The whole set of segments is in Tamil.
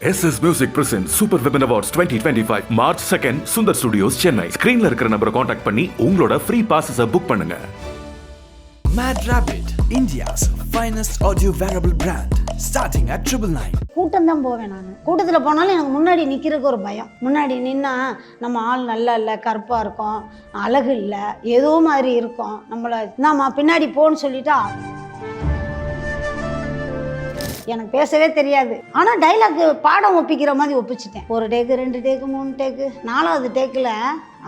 SS Music presents Super Women Awards 2025 March 2nd Sundar Studios Chennai. ஸ்கிரீன்ல இருக்கிற நம்பரை காண்டாக்ட் பண்ணி உங்களோட ஃப்ரீ பாஸஸை புக் பண்ணுங்க. Mad Rabbit, India's finest audio wearable brand, starting at 999. கூட்டம் தான் போவேன் நான். கூட்டத்தில் போனாலும் எனக்கு முன்னாடி நிற்கிறதுக்கு ஒரு பயம். முன்னாடி நின்னா நம்ம ஆள் நல்லா இல்லை, கருப்பாக இருக்கும், அழகு இல்லை, ஏதோ மாதிரி இருக்கும், நம்மளை நாம பின்னாடி போன்னு சொல்லிட்டா எனக்கு பேசவே தெரியாது. ஆனால் டைலாக் பாடம் ஒப்பிக்கிற மாதிரி ஒப்பிச்சிட்டேன். ஒரு டேக்கு, 2 டேக்கு, 3 டேக்கு, 4வது டேக்கில்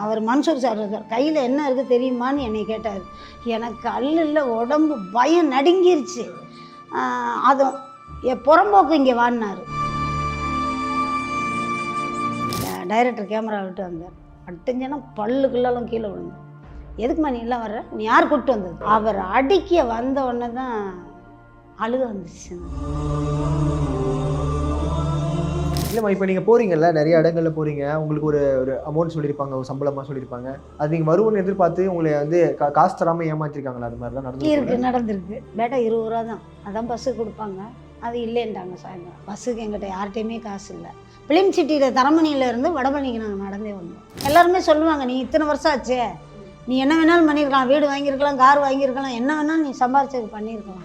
அவர் மன்சூர் சார் இருக்கார், கையில் என்ன இருக்குது தெரியுமான்னு என்னை கேட்டார். எனக்கு அல்ல உடம்பு பயம் நடுங்கிருச்சு. அதுவும் என் புறம்போக்கு இங்கே வாடினார். டைரக்டர் கேமரா விட்டு வந்தார். அட்டுஞ்சனா பல்லுக்குள்ளாலும் கீழே விழுந்தேன். எதுக்குமா நீ எல்லாம் வர்ற, நீ யார் கூப்பிட்டு வந்தது? அவர் அடிக்க வந்த உடனே தான் அழுக வந்துச்சு. இல்லைம்மா, இப்போ நீங்கள் போகிறீங்கல்ல, நிறைய இடங்களில் போகிறீங்க, உங்களுக்கு ஒரு அமௌண்ட் சொல்லியிருப்பாங்க, ஒரு சம்பளமாக சொல்லியிருப்பாங்க, அது நீங்கள் வருவோன்னு எதிர்பார்த்து உங்களை வந்து காசு தராமல் ஏமாற்றிருக்காங்களா? அது மாதிரிலாம் நடந்திருக்கு. பேட்டா 20 ரூபா தான், அதான் பஸ்ஸுக்கு கொடுப்பாங்க, அது இல்லைன்ட்டாங்க சாயந்தரம். பஸ்ஸுக்கு எங்கிட்ட யார்கிட்டையுமே காசு இல்லை. பிலிம் சிட்டியில் தரமணியில் இருந்து வடபழனிக்கு நாங்கள் நடந்தே வந்தோம். எல்லாருமே சொல்லுவாங்க, நீ இத்தனை வருஷம் ஆச்சே, நீ என்ன வேணாலும் பண்ணியிருக்கலாம், வீடு வாங்கியிருக்கலாம், கார் வாங்கியிருக்கலாம், என்ன வேணாலும் நீ சம்பாரிச்சது பண்ணியிருக்கலாம்,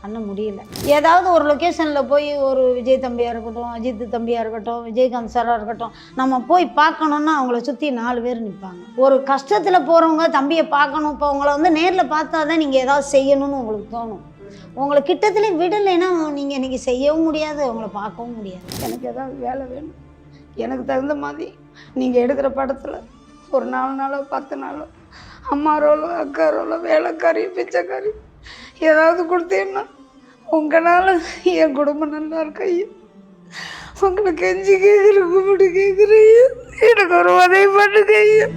பண்ண முடியல. ஏதாவது ஒரு லொக்கேஷனில் போய் ஒரு விஜய் தம்பியாக இருக்கட்டும், அஜித் தம்பியாக இருக்கட்டும், விஜயகாந்த் சாராக இருக்கட்டும், நம்ம போய் பார்க்கணுன்னா அவங்கள சுற்றி 4 பேர் நிற்பாங்க. ஒரு கஷ்டத்தில் போகிறவங்க தம்பியை பார்க்கணும். இப்போ உங்களை வந்து நேரில் பார்த்தா தான் நீங்கள் ஏதாவது செய்யணும்னு உங்களுக்கு தோணும். உங்களை கிட்டத்துலேயும் விடலைன்னா நீங்கள் இன்றைக்கி செய்யவும் முடியாது, உங்களை பார்க்கவும் முடியாது. எனக்கு ஏதாவது வேலை வேணும், எனக்கு தகுந்த மாதிரி நீங்கள் எடுக்கிற படத்தில் ஒரு 4 நாளோ 10 நாளோ அம்மா ரோலோ, அக்கா ரோலோ, வேலைக்காரி, பிச்சைக்காரி ஏதாவது கொடுத்தீங்கன்னா உங்களால் என் குடும்பம் நல்லா இருக்கையா. உங்களை கெஞ்சி கேட்குற, கும்பிட்டு கேட்குறையா, எனக்கு ஒரு உதவி பண்ணுங்கய்யா.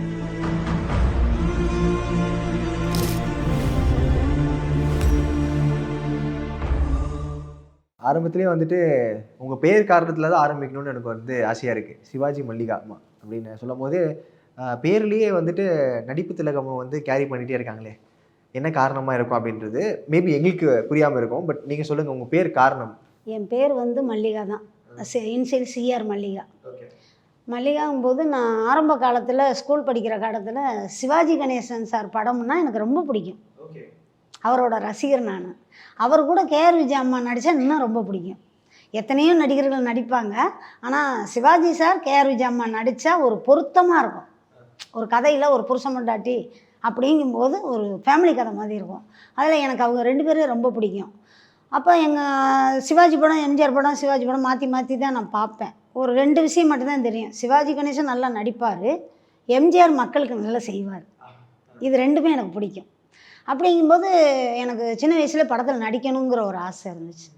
ஆரம்பத்துலேயே வந்துட்டு உங்கள் பேர் காரணத்தில் தான் ஆரம்பிக்கணும்னு எனக்கு வந்து ஆசையாக இருக்குது. சிவாஜி மல்லிகா அம்மா அப்படின்னு சொல்லும் போது பேர்லேயே வந்துட்டு நடிப்பு திலகமாக வந்து கேரி பண்ணிகிட்டே இருக்காங்களே, என்ன காரணமாக இருக்கும் அப்படின்றது மேபி எங்களுக்கு புரியாமல் இருக்கும். பட் நீங்கள் சொல்லுங்கள், உங்கள் பேர் காரணம். என் பேர் வந்து மல்லிகா தான், இன்சியல் சிஆர் மல்லிகா. மல்லிகாங்கும்போது நான் ஆரம்ப காலத்தில் ஸ்கூல் படிக்கிற காலத்தில் சிவாஜி கணேசன் சார் படம்னா எனக்கு ரொம்ப பிடிக்கும். அவரோட ரசிகர் நான். அவர் கூட கேஆர் விஜய் அம்மா நடித்தா இன்னும் ரொம்ப பிடிக்கும். எத்தனையோ நடிகர்கள் நடிப்பாங்க, ஆனால் சிவாஜி சார் கேஆர் விஜய் அம்மா நடித்தா ஒரு பொருத்தமாக இருக்கும். ஒரு கதையில் ஒரு புருஷன் பொண்டாட்டி அப்படிங்கும்போது ஒரு ஃபேமிலி கதை மாதிரி இருக்கும். அதில் எனக்கு அவங்க 2 பேரும் ரொம்ப பிடிக்கும். அப்போ எங்கள் சிவாஜி படம், எம்ஜிஆர் படம், சிவாஜி படம் மாற்றி மாற்றி தான் நான் பார்ப்பேன். ஒரு 2 விஷயம் மட்டும்தான் தெரியும். சிவாஜி கணேசன் நல்லா நடிப்பார், எம்ஜிஆர் மக்களுக்கு நல்லா செய்வார். இது 2மே எனக்கு பிடிக்கும். அப்படிங்கும்போது எனக்கு சின்ன வயசில் படத்தில் நடிக்கணுங்கிற ஒரு ஆசை இருந்துச்சு.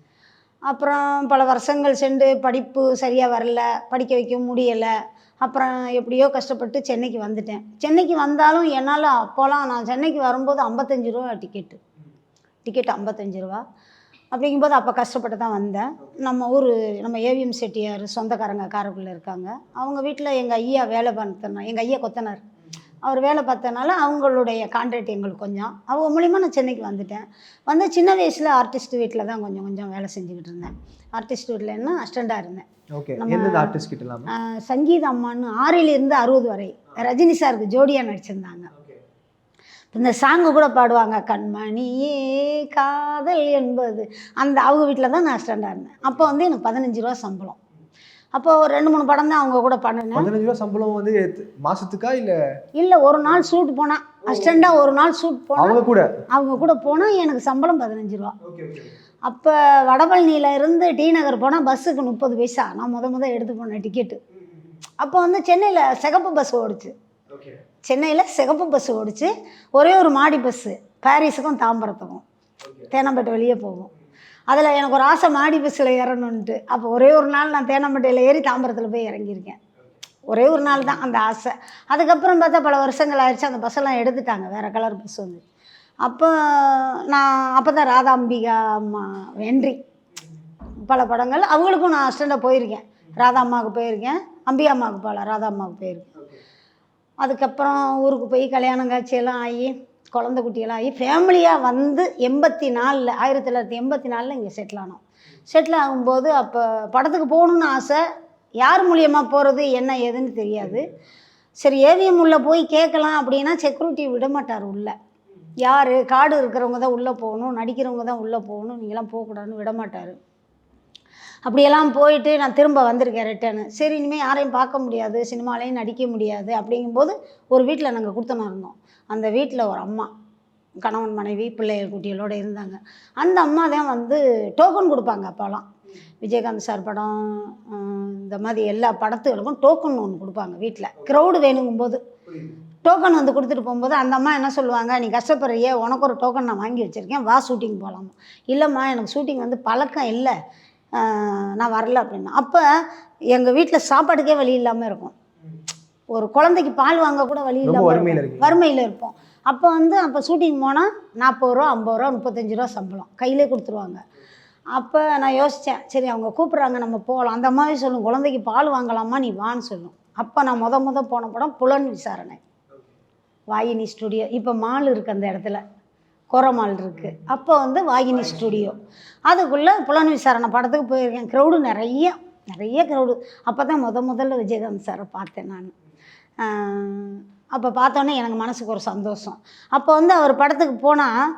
அப்புறம் பல வருஷங்கள் சென்று படிப்பு சரியாக வரல, படிக்க வைக்க முடியலை. அப்புறம் எப்படியோ கஷ்டப்பட்டு சென்னைக்கு வந்துட்டேன். சென்னைக்கு வந்தாலும் என்னால் அப்போலாம் நான் சென்னைக்கு வரும்போது 55 ரூபா டிக்கெட்டு 55 ரூபா. அப்படிங்கும்போது அப்போ கஷ்டப்பட்டு தான் வந்தேன். நம்ம ஊர், நம்ம ஏவிஎம் செட்டியார் சொந்தக்காரங்க காரைக்குடியில் இருக்காங்க. அவங்க வீட்டில் எங்கள் ஐயா வேலை பார்த்தனா, எங்கள் ஐயா கொத்தனார், அவர் வேலை பார்த்தனால அவங்களுடைய கான்ட்ராக்ட் எங்களுக்கு கொஞ்சம், அவங்க மூலிமா நான் சென்னைக்கு வந்துட்டேன். வந்து சின்ன வயசில் ஆர்டிஸ்ட் வீட்டில் தான் கொஞ்சம் வேலை செஞ்சுக்கிட்டு இருந்தேன். ஆர்டிஸ்ட் வீட்டில் என்ன அசிஸ்டண்டாக இருந்தேன். சங்கீத அம்மான்னு 6லிருந்து 60 வரை ரஜினி சாருக்கு ஜோடியாக நடிச்சிருந்தாங்க. இந்த சாங்கு கூட பாடுவாங்க, கண்மணியே காதல் என்பது, அந்த அவங்க வீட்டில் தான் நான் அசிஸ்டண்டாக இருந்தேன். அப்போ வந்து எனக்கு 15 ரூபா சம்பளம். அப்போ ஒரு 2-3 படம் தான் அவங்க கூட பண்ணினேன். 15 ரூபா சம்பளம் வந்து மாதத்துக்கா இல்லை ஒரு நாள் ஷூட் போனால் அசிஸ்டண்டாக ஒரு நாள் ஷூட் போனால் அவங்க கூட போனால் எனக்கு சம்பளம் 15 ரூபா. அப்போ வடபழனியில் இருந்து டி நகர் போனால் பஸ்ஸுக்கு 30 பைசா நான் முத எடுத்து போனேன் டிக்கெட்டு. அப்போ வந்து சென்னையில் சிகப்பு பஸ் ஓடிச்சு. சென்னையில் சிகப்பு பஸ் ஓடிச்சு, ஒரே ஒரு மாடி பஸ்ஸு, பாரிஸுக்கும் தாம்பரத்துக்கும், தேனாம்பேட்டை வெளியே போகும். அதில் எனக்கு ஒரு ஆசை மாடி பஸ்ஸில் ஏறணுன்ட்டு. அப்போ ஒரே ஒரு நாள் நான் தேனாம்பேட்டையில் ஏறி தாம்பரத்தில் போய் இறங்கியிருக்கேன். ஒரே ஒரு நாள் தான் அந்த ஆசை. அதுக்கப்புறம் பார்த்தா பல வருஷங்கள் ஆயிடுச்சு, அந்த பஸ்ஸெல்லாம் எடுத்துட்டாங்க, வேறு கலர் பஸ் வந்து. அப்போ தான் ராதாம்பிகா அம்மா வென்றி பல படங்கள் அவங்களுக்கும் நான் அசிஸ்டண்டாக போயிருக்கேன். ராதா அம்மாவுக்கு போயிருக்கேன், அம்பிகா அம்மாவுக்கு போகல, ராதா அம்மாவுக்கு போயிருக்கேன். அதுக்கப்புறம் ஊருக்கு போய் கல்யாணம் காட்சியெல்லாம் ஆகி குழந்தை குட்டியெல்லாம் ஆகி ஃபேமிலியாக வந்து 1984 இங்கே செட்டில் ஆனோம். செட்டில் ஆகும்போது அப்போ படத்துக்கு போகணுன்னு ஆசை, யார் மூலியமாக போகிறது என்ன ஏதுன்னு தெரியாது. சரி ஏவிஎம் உள்ளே போய் கேட்கலாம் அப்படின்னா செக்யூரிட்டி விட மாட்டார் உள்ளே. யார் கார்டு இருக்கிறவங்க தான் உள்ளே போகணும், நடிக்கிறவங்க தான் உள்ளே போகணும், நீங்களாம் போகக்கூடாதுன்னு விட மாட்டார். அப்படியெல்லாம் போயிட்டு நான் திரும்ப வந்திருக்கேன் ரிட்டர்னு. சரி இனிமேல் யாரையும் பார்க்க முடியாது, சினிமாலையும் நடிக்க முடியாது அப்படிங்கும்போது ஒரு வீட்டில் நாங்கள் கொடுத்தனா இருந்தோம். அந்த வீட்டில் ஒரு அம்மா, கணவன் மனைவி பிள்ளைகள் குட்டிகளோடு இருந்தாங்க. அந்த அம்மா தான் வந்து டோக்கன் கொடுப்பாங்க. அப்போலாம் விஜயகாந்த் சார் படம் இந்த மாதிரி எல்லா படத்துகளுக்கும் டோக்கன் ஒன்று கொடுப்பாங்க வீட்டில். க்ரௌடு வேணுங்கும்போது டோக்கன் வந்து கொடுத்துட்டு போகும்போது அந்த அம்மா என்ன சொல்லுவாங்க, நீ கஷ்டப்படுறியே, உனக்கு ஒரு டோக்கன் நான் வாங்கி வச்சுருக்கேன், வா ஷூட்டிங் போகலாமா. இல்லைம்மா எனக்கு ஷூட்டிங் வந்து பழக்கம் இல்லை, நான் வரல அப்படின்னா. அப்போ எங்கள் வீட்டில் சாப்பாட்டுக்கே வழி இல்லாமல் இருக்கும். ஒரு குழந்தைக்கு பால் வாங்க கூட வழி இல்லாமல் வறுமையில் இருப்போம். அப்போ வந்து அப்போ ஷூட்டிங் போனால் 40 ரூபா 50 ரூபா 35 ரூபா சம்பளம் கையிலே கொடுத்துருவாங்க. அப்போ நான் யோசித்தேன், சரி அவங்க கூப்பிட்றாங்க நம்ம போகலாம். அந்த அம்மாவே சொல்லும், குழந்தைக்கு பால் வாங்கலாமா நீ வான்னு சொல்லும். அப்போ நான் முத போன படம் புலன் விசாரணை, வாகினி ஸ்டுடியோ. இப்போ மால் இருக்குது அந்த இடத்துல, கோரமால் இருக்குது. அப்போ வந்து வாகினி ஸ்டுடியோ, அதுக்குள்ளே புலன் விசாரணை படத்துக்கு போயிருக்கேன். க்ரௌடு நிறைய க்ரௌடு. அப்போ தான் முதல்ல விஜயகாந்த் சாரை பார்த்தேன் நான். அப்போ பார்த்தோன்னே எனக்கு மனசுக்கு ஒரு சந்தோஷம். அப்போ வந்து அவர் படத்துக்கு போனால்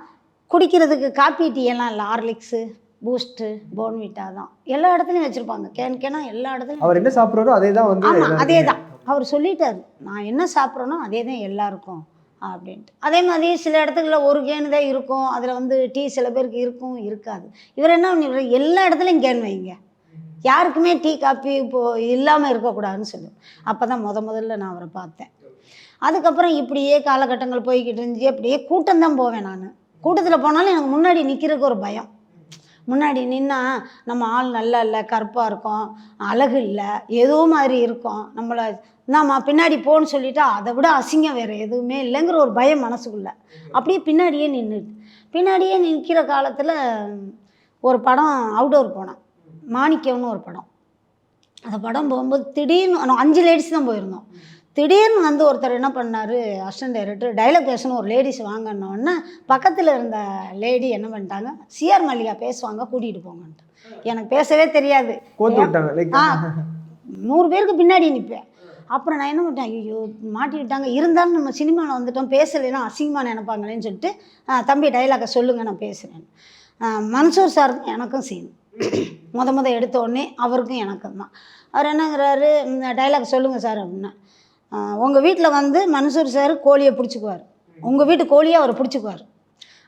குடிக்கிறதுக்கு காப்பி டீ எல்லாம் இல்லை, ஹார்லிக்ஸு பூஸ்ட்டு போன்விட்டா தான் எல்லா இடத்துலையும் வச்சுருப்பாங்க. கேனா எல்லா இடத்துலையும். அவர் என்ன சாப்பிட்றாரோ அதே தான் வந்து. ஆமாம் அதே தான் அவர் சொல்லிட்டார், நான் என்ன சாப்பிட்றேனோ அதே தான் எல்லாருக்கும் அப்படின்ட்டு. அதே மாதிரி சில இடத்துக்குள்ள ஒரு கேனு தான் இருக்கும், அதில் வந்து டீ சில பேருக்கு இருக்கும் இருக்காது. இவர் என்ன பண்ணி எல்லா இடத்துலையும் கேன் வைங்க, யாருக்குமே டீ காப்பி இப்போது இல்லாமல் இருக்கக்கூடாதுன்னு சொல்லுவேன். அப்போ தான் முதல்ல நான் அவரை பார்த்தேன். அதுக்கப்புறம் இப்படியே காலகட்டங்கள் போய்கிட்டு இருந்துச்சு. அப்படியே கூட்டம் தான் போவேன் நான். கூட்டத்தில் போனாலும் எனக்கு முன்னாடி நிற்கிறதுக்கு ஒரு பயம். முன்னாடி நின்னா நம்ம ஆள் நல்லா இல்லை, கருப்பாக இருக்கும், அழகு இல்லை, ஏதோ மாதிரி இருக்கும், நம்மளை நாம பின்னாடி போன்னு சொல்லிட்டா அதை விட அசிங்கம் வேறு எதுவுமே இல்லைங்கிற ஒரு பயம் மனசுக்குள்ளே. அப்படியே பின்னாடியே நிற்கிற காலத்தில் ஒரு படம் அவுட்டோர் போனேன், மாணிக்கம்னு ஒரு படம். அந்த படம் போகும்போது திடீர்னு 5 லேடிஸ் தான் போயிருந்தோம். திடீர்னு வந்து ஒருத்தர் என்ன பண்ணார், அசிஸ்டன்ட் டைரக்டர், டைலாக் பேசணும் ஒரு லேடிஸ் வாங்கினோடனே பக்கத்தில் இருந்த லேடி என்ன பண்ணிட்டாங்க, சிஆர் மல்லிகா பேசுவாங்க கூட்டிகிட்டு போங்கன்ட்டு. எனக்கு பேசவே தெரியாது, 100 பேருக்கு பின்னாடி நிற்பேன். அப்புறம் நான் என்ன பண்ணிட்டேன், ஐயோ மாட்டிக்கிட்டாங்க, இருந்தாலும் நம்ம சினிமாவில் வந்துட்டோம், பேசலைன்னா அசிங்கமாக நினைப்பாங்களேன்னு சொல்லிட்டு, தம்பி டைலாக்கை சொல்லுங்கள் நான் பேசுகிறேன். மன்சூர் சார் எனக்கும் சீன் முத எடுத்த உடனே அவருக்கும் எனக்கும் தான். அவர் என்னங்கிறாரு, டைலாக் சொல்லுங்கள் சார் அப்படின்னா. உங்கள் வீட்டில் வந்து மன்சூர் சார் கோழியை பிடிச்சிக்குவார், உங்கள் வீட்டு கோழியை அவர் பிடிச்சிக்குவார்.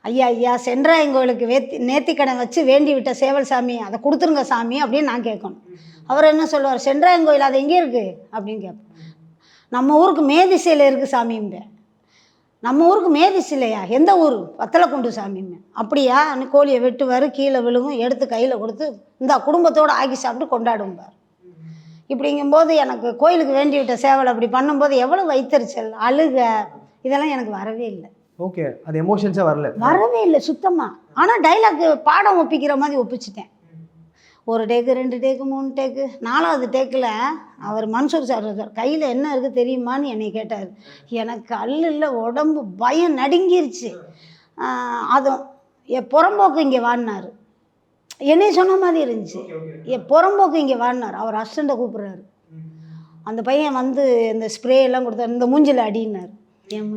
ஐயா சென்றாயங்கோயிலுக்கு நேர்த்திக்கடை வச்சு வேண்டி விட்ட சேவல் சாமி, அதை கொடுத்துருங்க சாமி அப்படின்னு நான் கேட்கணும். அவர் என்ன சொல்லுவார், சென்றாயங்கோயில் அது எங்கே இருக்குது அப்படின்னு கேட்பேன். நம்ம ஊருக்கு மேதிசையில் இருக்குது சாமியும்பேன். நம்ம ஊருக்கு மேதிசைலையா, எந்த ஊர், வத்தலக்குண்டு சாமியும்பேன். அப்படியா, கோழியை வெட்டுவார், கீழே விழுகும், எடுத்து கையில் கொடுத்து இந்த குடும்பத்தோடு ஆக்கி சாப்பிட்டு கொண்டாடும்பார். இப்படிங்கும்போது எனக்கு கோயிலுக்கு வேண்டி விட்ட சேவல் அப்படி பண்ணும்போது எவ்வளோ வைத்தறிச்சல், அழுக, இதெல்லாம் எனக்கு வரவே இல்லை. ஓகே, அது எமோஷன்ஸாக வரவே இல்லை சுத்தமாக. ஆனால் டைலாக் பாடம் ஒப்பிக்கிற மாதிரி ஒப்பிச்சிட்டேன். 1 டேக்கு 2 டேக்கு 3 டேக்கு 4வது டேக்கில் அவர் மன்சூர் சார் கையில் என்ன இருக்குது தெரியுமான்னு என்னை கேட்டார். எனக்கு அல்ல உடம்பு பயம் நடுங்கிருச்சு. அதுவும் என் புறம்போக்கு இங்கே வாடினார், என்னைய சொன்ன மாதிரி இருந்துச்சு. என் புறம்போக்கு இங்கே வாடினார். அவர் அசிஸ்டண்ட்டை கூப்பிட்றாரு. அந்த பையன் வந்து இந்த ஸ்ப்ரே எல்லாம் கொடுத்தாரு, இந்த மூஞ்சில் அடினார், என்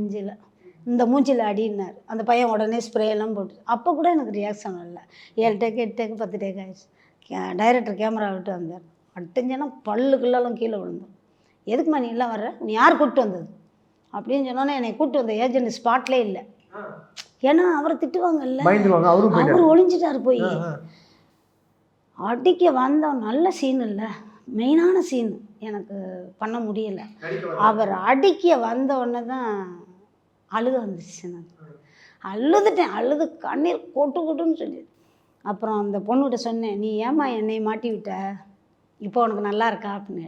மூஞ்சில் அடினார். அந்த பையன் உடனே ஸ்ப்ரே எல்லாம் போட்டு. அப்போ கூட எனக்கு ரியாக்ஷன் இல்லை. 7 டேக்கு 8 டேக்கு 10 டேக்கு ஆயிடுச்சு. டைரக்டர் கேமரா விட்டு வந்தார். அட்டஞ்சனா பல்லுக்குள்ளெல்லாம் கீழே விழுந்தோம். எதுக்குமா நீ எல்லாம் வர்ற, நீ யார் கூப்பிட்டு வந்தது அப்படின்னு சொன்னோன்னே என்னை கூப்பிட்டு வந்த ஏஜென்ட் ஸ்பாட்லேயே இல்லை. ஏன்னா அவரை திட்டுவாங்கல்ல, அவர் ஒளிஞ்சிட்டார் போய். அடிக்க வந்தோம், நல்ல சீன் இல்லை, மெயினான சீன் எனக்கு பண்ண முடியலை. அவர் அடிக்க வந்த உடனே தான் அழுக வந்துச்சு. நான் அழுதுட்டேன், அழுது கண்ணீர் கொட்டுன்னு சொல்லி. அப்புறம் அந்த பொண்ணுகிட்ட சொன்னேன், நீ ஏம்மா என்னை மாட்டி விட்ட, இப்போ உனக்கு நல்லா இருக்கா அப்படின்னு.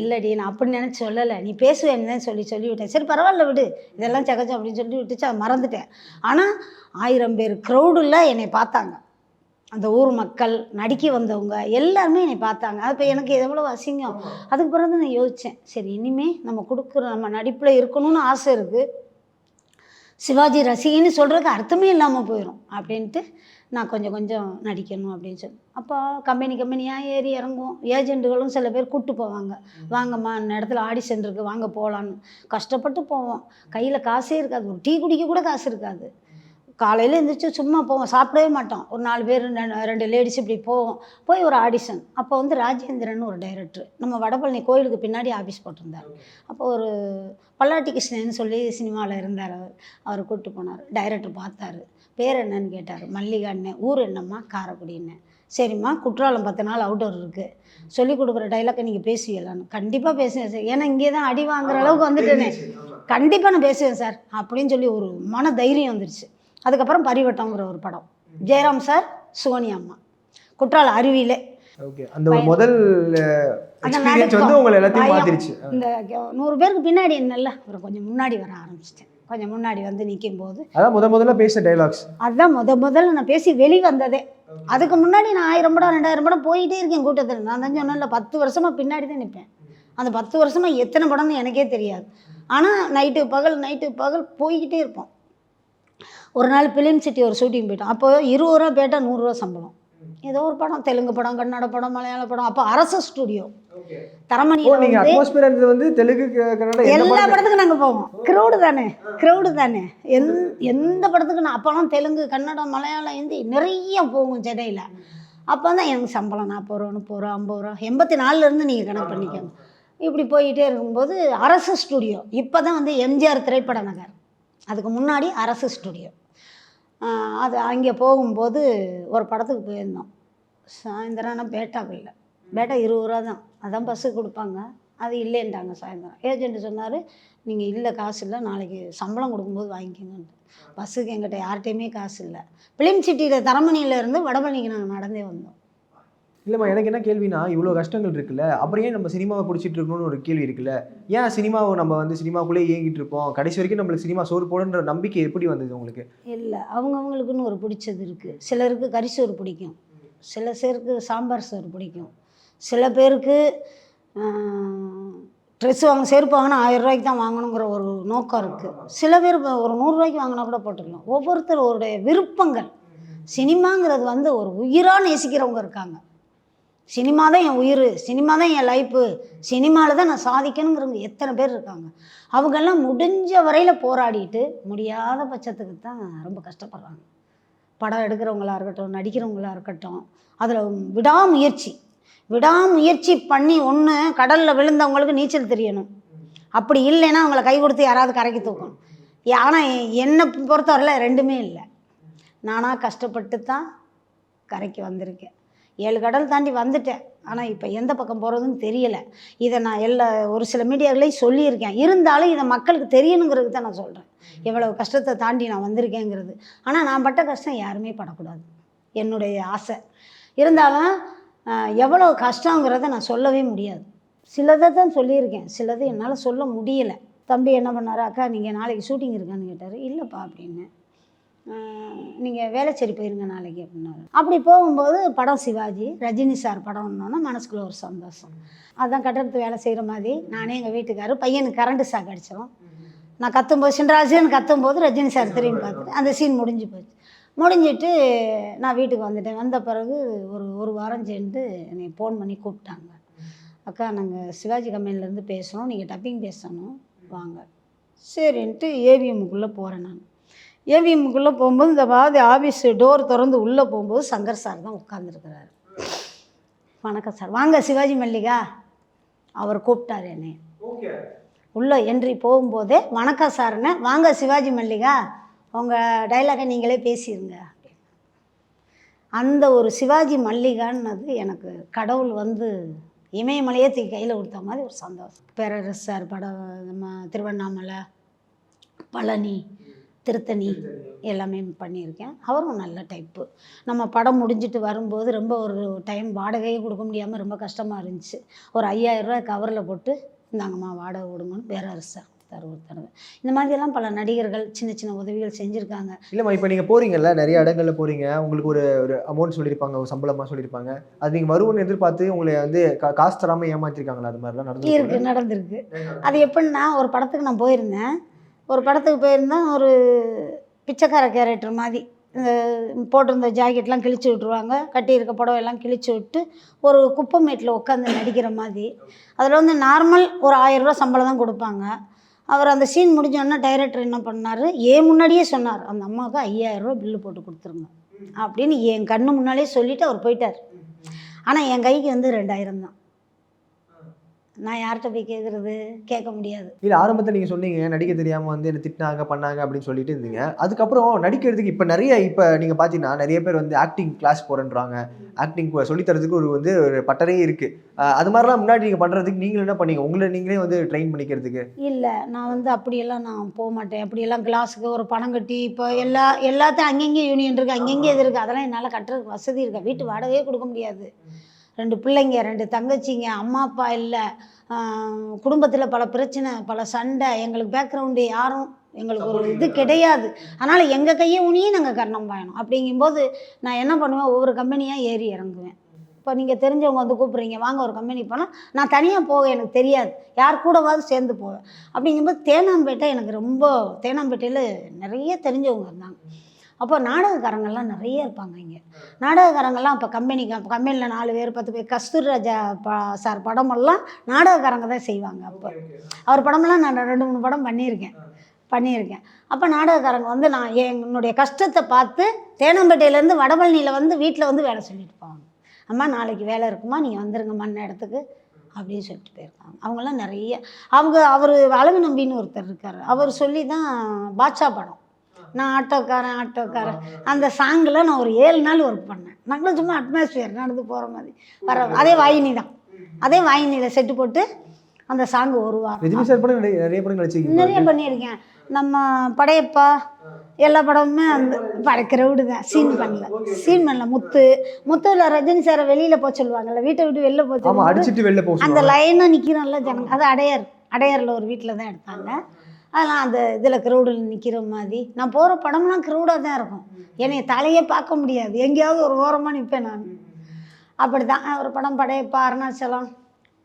இல்லைடி நான் அப்படி நினச்சி சொல்லலை, நீ பேசுவேன்னு தான் சொல்லிவிட்டேன். சரி பரவாயில்ல விடு, இதெல்லாம் சகஜம் அப்படின்னு சொல்லி விட்டுச்சு, அதை மறந்துட்டேன். ஆனால் 1000 பேர் க்ரௌடில் என்னை பார்த்தாங்க. அந்த ஊர் மக்கள், நடிக்க வந்தவங்க எல்லாருமே என்னை பார்த்தாங்க. அது இப்போ எனக்கு எவ்வளோ அசிங்கம். அதுக்கு பிறகு நான் யோசித்தேன், சரி இனிமேல் நம்ம நடிப்பில் இருக்கணும்னு ஆசை இருக்குது, சிவாஜி ரசிகன்னு சொல்கிறதுக்கு அர்த்தமே இல்லாமல் போயிடும் அப்படின்ட்டு நான் கொஞ்சம் கொஞ்சம் நடிக்கணும் அப்படின்னு சொல்லி அப்போ கம்பெனியாக ஏறி இறங்குவோம். ஏஜென்ட்டுகளும் சில பேர் கூப்பிட்டு போவாங்க, வாங்கம்மா இந்த இடத்துல ஆடிஷன் இருக்குது வாங்க போகலான்னு. கஷ்டப்பட்டு போவோம், கையில் காசே இருக்காது, ஒரு டீ குடிக்க கூட காசு இருக்காது. காலையில் எழுந்திரிச்சு சும்மா போவோம், சாப்பிடவே மாட்டோம். ஒரு 4 பேர் 2 லேடிஸ் இப்படி போவோம். போய் ஒரு ஆடிஷன். அப்போ வந்து ராஜேந்திரன் ஒரு டைரக்டர் நம்ம வடபழனி கோயிலுக்கு பின்னாடி ஆஃபீஸ் போட்டிருந்தார். அப்போ ஒரு பல்லாட்டி கிருஷ்ணன் சொல்லி சினிமாவில் இருந்தார். அவர் கூப்பிட்டு போனார். டைரக்டர் பார்த்தாரு, பேர் என்னன்னு கேட்டார். மல்லிகா அண்ணன். ஊர் என்னம்மா? காரைக்குடின்னு. சரிம்மா, குற்றாலம் 10 நாள் அவுட்டோர் இருக்குது, சொல்லிக் கொடுக்குற டைலாக்கை நீங்கள் பேசுவீங்களான்னு. கண்டிப்பாக பேசுவேன் சார், ஏன்னா இங்கே தான் அடி வாங்குற அளவுக்கு வந்துட்டேனே, கண்டிப்பாக நான் பேசுவேன் சார் அப்படின்னு சொல்லி ஒரு மன தைரியம் வந்துருச்சு. அதுக்கப்புறம் பரிவட்டம்ங்கிற ஒரு படம், ஜெயராம் சார் சுகன்யா அம்மா, குற்றால அருவியிலே. ஓகே, அந்த ஒரு முதல் எக்ஸ்பீரியன்ஸ் வந்து உங்களை எல்லாத்தையும் மாத்திருச்சு. இந்த 100 பேருக்கு பின்னாடி என்னல்ல, ஒரு கொஞ்சம் முன்னாடி வர ஆரம்பிச்சிட்டேன். கொஞ்சம் முன்னாடி வந்து நிற்கும் போது அதான் முதல்ல பேச டைலாக்ஸ், அதுதான் முதல்ல நான் பேசி வெளி வந்ததே. அதுக்கு முன்னாடி நான் 1000 படம் 2000 படம் போயிட்டே இருக்கேன் கூட்டத்தில். நான் தான் சொன்னேன்ல, 10 வருஷமாக பின்னாடி தான் நிற்பேன். அந்த 10 வருஷமாக எத்தனை படம்னு எனக்கே தெரியாது. ஆனால் நைட்டு பகல் போய்கிட்டே இருப்போம். ஒரு நாள் ஃபிலிம் சிட்டி ஒரு ஷூட்டிங் போயிட்டோம். அப்போ 20 ரூபா பேட்டால் 100 ரூபா சம்பளம். ஏதோ ஒரு படம், தெலுங்கு படம், கன்னட படம், மலையாள படம். அப்போ அரசு ஸ்டுடியோ தரமணியில் வந்து தெலுங்கு கன்னட எல்லா படத்துக்கும் நாங்கள் போவோம். க்ரௌடு தானே எந்த படத்துக்கு. நான் அப்போலாம் தெலுங்கு, கன்னடம், மலையாளம், ஹிந்தி நிறைய போகும் சென்னையில். அப்போ தான் எனக்கு சம்பளம் 40 ரூபா, 30 ரூபா, 50 ரூபா. 84லேருந்து நீங்கள் கணக்கு பண்ணிக்கோங்க. இப்படி போயிட்டே இருக்கும்போது அரசு ஸ்டுடியோ, இப்போ தான் வந்து எம்ஜிஆர் திரைப்பட நகர், அதுக்கு முன்னாடி அரசு ஸ்டுடியோ. அது அங்கே போகும்போது ஒரு படத்துக்கு போயிருந்தோம். சாயந்தரம் ஆனால் பேட்டாக்கு இல்லை, பேட்டா 20 ரூபா தான், அதான் பஸ்ஸுக்கு கொடுப்பாங்க. அது இல்லைன்ட்டாங்க சாயந்தரம். ஏஜென்ட் சொன்னார், நீங்கள் இல்லை காசு இல்லை, நாளைக்கு சம்பளம் கொடுக்கும்போது வாங்கிக்கோங்கன்ட்டு. பஸ்ஸுக்கு எங்கிட்ட யார்கிட்டையுமே காசு இல்லை. ஃபிலிம் சிட்டியில் தரமணியிலேருந்து வடபழனிக்கு நாங்கள் நடந்தே வந்தோம். இல்லைம்மா, எனக்கு என்ன கேள்வினா, இவ்வளோ கஷ்டங்கள் இருக்குல்ல, அப்புறம் ஏன் நம்ம சினிமாவை பிடிச்சிட்டு இருக்கணும்னு ஒரு கேள்வி இருக்குல்ல. ஏன் சினிமாவை நம்ம வந்து சினிமாக்குள்ளே இயங்கிட்டு இருப்போம், கடைசி வரைக்கும் நம்மளுக்கு சினிமா சோறு போடுன்ற நம்பிக்கை எப்படி வந்தது உங்களுக்கு? இல்லை, அவங்கவுங்களுக்குன்னு ஒரு பிடிச்சது இருக்குது. சிலருக்கு கறிசோறு பிடிக்கும், சில பேருக்கு சாம்பார் சோறு பிடிக்கும், சில பேருக்கு ட்ரெஸ் செருப்பு வாங்கினா 1000 ரூபாய்க்கு தான் வாங்கணுங்கிற ஒரு நோக்கம் இருக்குது. சில பேர் ஒரு 100 ரூபாய்க்கு வாங்கினா கூட போட்டுக்கலாம். ஒவ்வொருத்தருடைய விருப்பங்கள். சினிமாங்கிறது வந்து ஒரு உயிராக நேசிக்கிறவங்க இருக்காங்க. சினிமா தான் என் உயிர், சினிமா தான் என் லைஃபு, சினிமாவில் தான் நான் சாதிக்கணுங்கிறவங்க எத்தனை பேர் இருக்காங்க. அவங்கெல்லாம் முடிஞ்ச வரையில் போராடிட்டு முடியாத பட்சத்துக்கு தான் ரொம்ப கஷ்டப்படுறாங்க. படம் எடுக்கிறவங்களா இருக்கட்டும், நடிக்கிறவங்களா இருக்கட்டும், அதில் விடாமுயற்சி பண்ணி ஒன்று கடலில் விழுந்தவங்களுக்கு நீச்சல் தெரியணும். அப்படி இல்லைன்னா அவங்கள கை கொடுத்து யாராவது கரைக்கு தூக்கணும். ஆனால் என்னை பொறுத்தவரையில் ரெண்டுமே இல்லை. நானாக கஷ்டப்பட்டு தான் கரைக்கு வந்திருக்கேன். 7 கடல் தாண்டி வந்துட்டேன். ஆனால் இப்போ எந்த பக்கம் போகிறதுன்னு தெரியலை. இதை நான் ஒரு சில மீடியாக்களையும் சொல்லியிருக்கேன். இருந்தாலும் இதை மக்களுக்கு தெரியணுங்கிறதுக்கு தான் நான் சொல்கிறேன், எவ்வளவு கஷ்டத்தை தாண்டி நான் வந்திருக்கேங்கிறது. ஆனால் நான் பட்ட கஷ்டம் யாருமே படக்கூடாது, என்னுடைய ஆசை. இருந்தாலும் எவ்வளோ கஷ்டங்கிறத நான் சொல்லவே முடியாது. சிலதை தான் சொல்லியிருக்கேன், சிலது என்னால் சொல்ல முடியலை. தம்பி என்ன பண்ணார், அக்கா நீங்கள் நாளைக்கு ஷூட்டிங் இருக்கான்னு கேட்டார். இல்லைப்பா அப்படின்னு. நீங்கள் வேலைச்சேரி போயிருங்க நாளைக்கு அப்படின்னாரு. அப்படி போகும்போது படம் சிவாஜி, ரஜினி சார் படம்னோன்னா மனசுக்குள்ள ஒரு சந்தோஷம். அதுதான் கட்டடத்து வேலை செய்கிற மாதிரி நானே எங்கள் வீட்டுக்காரர் பையனுக்கு கரண்ட்டு ஷாக் அடிச்சிடும். நான் கத்தும்போது சின்ராஜன் கத்தும்போது ரஜினி சார் திரும்பி பார்த்துட்டு அந்த சீன் முடிஞ்சு போச்சு. முடிஞ்சிட்டு நான் வீட்டுக்கு வந்துட்டேன். வந்த பிறகு ஒரு வாரம் சேர்ந்து என்னை ஃபோன் பண்ணி கூப்பிட்டாங்க. அக்கா நாங்கள் சிவாஜி கம்பெனிலேருந்து பேசுகிறோம், நீங்கள் டப்பிங் பேசணும் வாங்க. சரின்ட்டு ஏவிஎம்முக்குள்ளே போகிறேன். நான் ஏவிஎம்முக்குள்ளே போகும்போது இந்த பாதி ஆஃபீஸ் டோர் திறந்து உள்ளே போகும்போது சங்கர் சார் தான் உட்காந்துருக்கிறாரு. வணக்கம் சார், வாங்க சிவாஜி மல்லிகா. அவர் கூப்பிட்டார் என்னை. உள்ளே என்ட்ரி போகும்போதே வணக்கம் சார்னு, வாங்க சிவாஜி மல்லிகா, உங்கள் டைலாகை நீங்களே பேசிடுங்க. அந்த ஒரு சிவாஜி மல்லிகான்னது எனக்கு கடவுள் வந்து இமயமலையே தூக்கி கையில் கொடுத்த மாதிரி ஒரு சந்தோஷம். பேரரசு சார் படம், நம்ம திருவண்ணாமலை, பழனி, திருத்தணி எல்லாமே பண்ணியிருக்கேன். அவரும் நல்ல டைப்பு. நம்ம படம் முடிஞ்சிட்டு வரும்போது ரொம்ப ஒரு டைம் வாடகையே கொடுக்க முடியாமல் ரொம்ப கஷ்டமாக இருந்துச்சு. ஒரு 5000 ரூபா கவரில் போட்டு இந்தாங்கம்மா வாடகை கொடுங்கன்னு பேரரசு சார் கொடுத்தாரு ஒரு தடவை. இந்த மாதிரியெல்லாம் பல நடிகர்கள் சின்ன சின்ன உதவிகள் செஞ்சுருக்காங்க. இல்லைம்மா, இப்போ நீங்கள் போகிறீங்கல்ல, நிறைய இடங்களில் போகிறீங்க, உங்களுக்கு ஒரு அமௌண்ட் சொல்லியிருப்பாங்க, ஒரு சம்பளமாக சொல்லியிருப்பாங்க. அது நீங்கள் வருவோன்னு எதிர்பார்த்து உங்களை வந்து காசு தராமல் ஏமாற்றிருக்காங்களா? அது மாதிரிலாம் நடந்திருக்கு. அது எப்படின்னா, ஒரு படத்துக்கு நான் போயிருந்தேன். ஒரு பிச்சைக்கார கேரக்டர் மாதிரி போட்டிருந்த ஜாக்கெட்லாம் கிழிச்சு விட்ருவாங்க, கட்டியிருக்க புடவையெல்லாம் கிழிச்சு விட்டு ஒரு குப்பை மேட்டில் உட்காந்து நடிக்கிற மாதிரி. அதில் வந்து நார்மல் ஒரு 1000 ரூபா சம்பளம் தான் கொடுப்பாங்க. அவர் அந்த சீன் முடிஞ்சோடனே டைரக்டர் என்ன பண்ணார், முன்னாடியே சொன்னார், அந்த அம்மாவுக்கு 5000 ரூபா பில்லு போட்டு கொடுத்துருங்க அப்படின்னு என் கண்ணு முன்னாலே சொல்லிவிட்டு அவர் போயிட்டார். ஆனால் என் கைக்கு வந்து 2000 தான். நான் யார்கிட்ட போய் கேட்குறது? கேட்க முடியாது. இல்லை, ஆரம்பத்தில் நீங்கள் சொன்னீங்க நடிக்க தெரியாமல் வந்து என்ன திட்டினாங்க பண்ணாங்க அப்படின்னு சொல்லிட்டு இருந்தீங்க. அதுக்கப்புறம் நடிக்கிறதுக்கு இப்போ நீங்கள் பார்த்தீங்கன்னா நிறைய பேர் வந்து ஆக்டிங் கிளாஸ் போகிறேன்றாங்க. ஆக்டிங் சொல்லித்தரதுக்கு ஒரு பட்டறையே இருக்குது. அது மாதிரிலாம் முன்னாடி நீங்கள் பண்ணுறதுக்கு நீங்கள் என்ன பண்ணீங்க? உங்களை நீங்களே வந்து ட்ரெயின் பண்ணிக்கிறதுக்கு? இல்லை, நான் வந்து அப்படியெல்லாம் நான் போக மாட்டேன். அப்படியெல்லாம் கிளாஸுக்கு ஒரு பணம் கட்டி இப்போ எல்லாத்தையும் அங்கங்கே யூனியன் இருக்குது, அங்கங்கே இது இருக்குது, அதெல்லாம் என்னால் கட்டுறதுக்கு வசதி இருக்கா? வீட்டு வாடகையே கொடுக்க முடியாது. 2 பிள்ளைங்க, 2 தங்கச்சிங்க, அம்மா அப்பா இல்லை, குடும்பத்தில் பல பிரச்சனை, பல சண்டை, எங்களுக்கு பேக்ரவுண்டு யாரும் எங்களுக்கு ஒரு இது கிடையாது. அதனால் எங்கள் கையை ஊனியே நாங்கள் கர்ணம் பாயணும். அப்படிங்கும்போது நான் என்ன பண்ணுவேன், ஒவ்வொரு கம்பெனியாக ஏறி இறங்குவேன். இப்போ நீங்கள் தெரிஞ்சவங்க வந்து கூப்பிட்றீங்க, வாங்க ஒரு கம்பெனி போனால் நான் தனியாக போக எனக்கு தெரியாது, யார் கூடவாவது சேர்ந்து போவேன். அப்படிங்கும்போது தேனாம்பேட்டை எனக்கு ரொம்ப, தேனாம்பேட்டையில் நிறைய தெரிஞ்சவங்க இருந்தாங்க. அப்போ நாடகக்காரங்கள்லாம் நிறைய இருப்பாங்க இங்கே. நாடகக்காரங்கள்லாம் இப்போ கம்பெனியில் 4 பேர் 10 பேர். கஸ்தூரி ராஜா சார் படமெல்லாம் நாடகக்காரங்க தான் செய்வாங்க. அப்போ அவர் படமெல்லாம் நான் 2-3 படம் பண்ணியிருக்கேன். அப்போ நாடகக்காரங்க வந்து நான் என்னுடைய கஷ்டத்தை பார்த்து தேனாம்பேட்டையிலேருந்து வடபழனியில் வந்து வீட்டில் வந்து வேலை சொல்லிட்டு போவாங்க. அம்மா நாளைக்கு வேலை இருக்குமா, நீங்கள் வந்துருங்கம்மா இடத்துக்கு அப்படின்னு சொல்லிட்டு போயிருக்காங்க. அவங்களாம் நிறைய அவர் அழகு நம்பின்னு ஒருத்தர் இருக்கார், அவர் சொல்லி தான் பாட்ஷா படம், நான் ஆட்டோக்காரன் அந்த சாங்கில் நான் ஒரு 7 நாள் ஒர்க் பண்ணேன். நாங்களும் சும்மா அட்மாஸ்பியர் நடந்து போகிற மாதிரி அதே வாயினி தான், அதே வாயினியில் செட்டு போட்டு அந்த சாங்கு 1 வாரம் நிறைய பண்ணியிருக்கேன். நம்ம படையப்பா எல்லா படமுமே அந்த படைக்கிறவுடு தான். சீன் பண்ணல. முத்துல ரஜினி சாரை வெளியில் போக சொல்லுவாங்கல்ல, வீட்டை விட்டு வெளில போச்சு, அந்த லைனாக நிற்கிறோம்ல ஜனங்க, அது அடையாரில் ஒரு வீட்டில் தான் எடுத்தாங்க. அதெல்லாம் அந்த இதில் க்ரௌடில் நிற்கிற மாதிரி நான் போகிற படம்லாம் க்ரௌடாக தான் இருக்கும். என்னை தலையே பார்க்க முடியாது, எங்கேயாவது ஒரு ஓரமாக நிற்பேன் நான். அப்படி தான் ஒரு படம் படையப்பா, அருணாச்சலம்.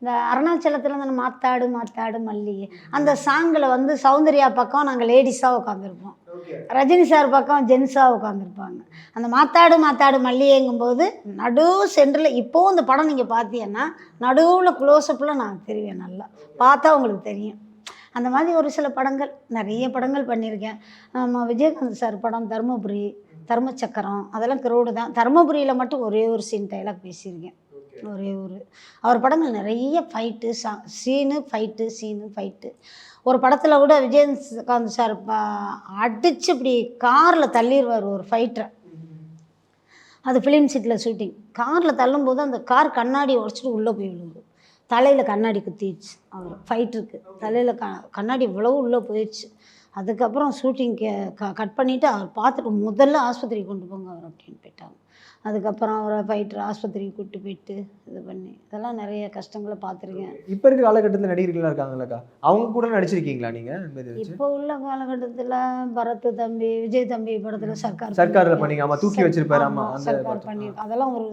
இந்த அருணாச்சலத்தில் வந்து மாத்தாடு மல்லிகை அந்த சாங்கில் வந்து சௌந்தர்யா பக்கம் நாங்கள் லேடிஸாக உட்காந்துருப்போம், ரஜினி சார் பக்கம் ஜென்ஸாக உட்காந்துருப்பாங்க. அந்த மாத்தாடு மல்லிகைங்கும்போது நடு சென்டரில், இப்போவும் இந்த படம் நீங்கள் பார்த்தீங்கன்னா நடுவில் க்ளோஸ்அப்பில் நான் தெரிவேன், நல்லா பார்த்தா உங்களுக்கு தெரியும். அந்த மாதிரி ஒரு சில படங்கள், நிறைய படங்கள் பண்ணியிருக்கேன். நம்ம விஜயகாந்த் சார் படம் தர்மச்சக்கரம், அதெல்லாம் க்ரௌடு தான். தர்மபுரியில் மட்டும் ஒரே ஒரு சீன் டைலாக் பேசியிருக்கேன், ஒரே ஒரு. அவர் படங்கள் நிறைய ஃபைட்டு ஃபைட்டு. ஒரு படத்தில் கூட விஜயகாந்த் சார் அடித்து இப்படி காரில் தள்ளிடுவார் ஒரு ஃபைட்டரை. அது ஃபிலிம் சிட்டியில் ஷூட்டிங். காரில் தள்ளும்போது அந்த கார் கண்ணாடி உடச்சிட்டு உள்ளே போய் விழுவுது. தலையில் கண்ணாடி குத்திடுச்சு. அவர் ஃபைட்டருக்கு தலையில் கண்ணாடி இவ்வளவு உள்ளே போயிடுச்சு. அதுக்கப்புறம் ஷூட்டிங்க்கு கட் பண்ணிவிட்டு அவர் பார்த்துட்டு முதல்ல ஆஸ்பத்திரிக்கு கொண்டு போங்க அவர் அப்படின்னு போயிட்டாங்க. அதுக்கப்புறம் அவரை ஃபைட்டர் ஆஸ்பத்திரிக்கு கூப்பிட்டு போயிட்டு இது பண்ணி, இதெல்லாம் நிறைய கஷ்டங்களை பார்த்துருக்கேன். இப்போ இருக்க காலகட்டத்தில் நடிகர்களாக இருக்காங்கல்லக்கா, அவங்க கூட நடிச்சிருக்கீங்களா நீங்கள்? இப்போ உள்ள காலகட்டத்தில் பரத் தம்பி, விஜய் தம்பி படத்தில் சர்க்காரில் பண்ணீங்க. ஆமாம், தூக்கி வச்சிருப்பாரு. சர்க்கார் பண்ணியிருக்கோம். அதெல்லாம் ஒரு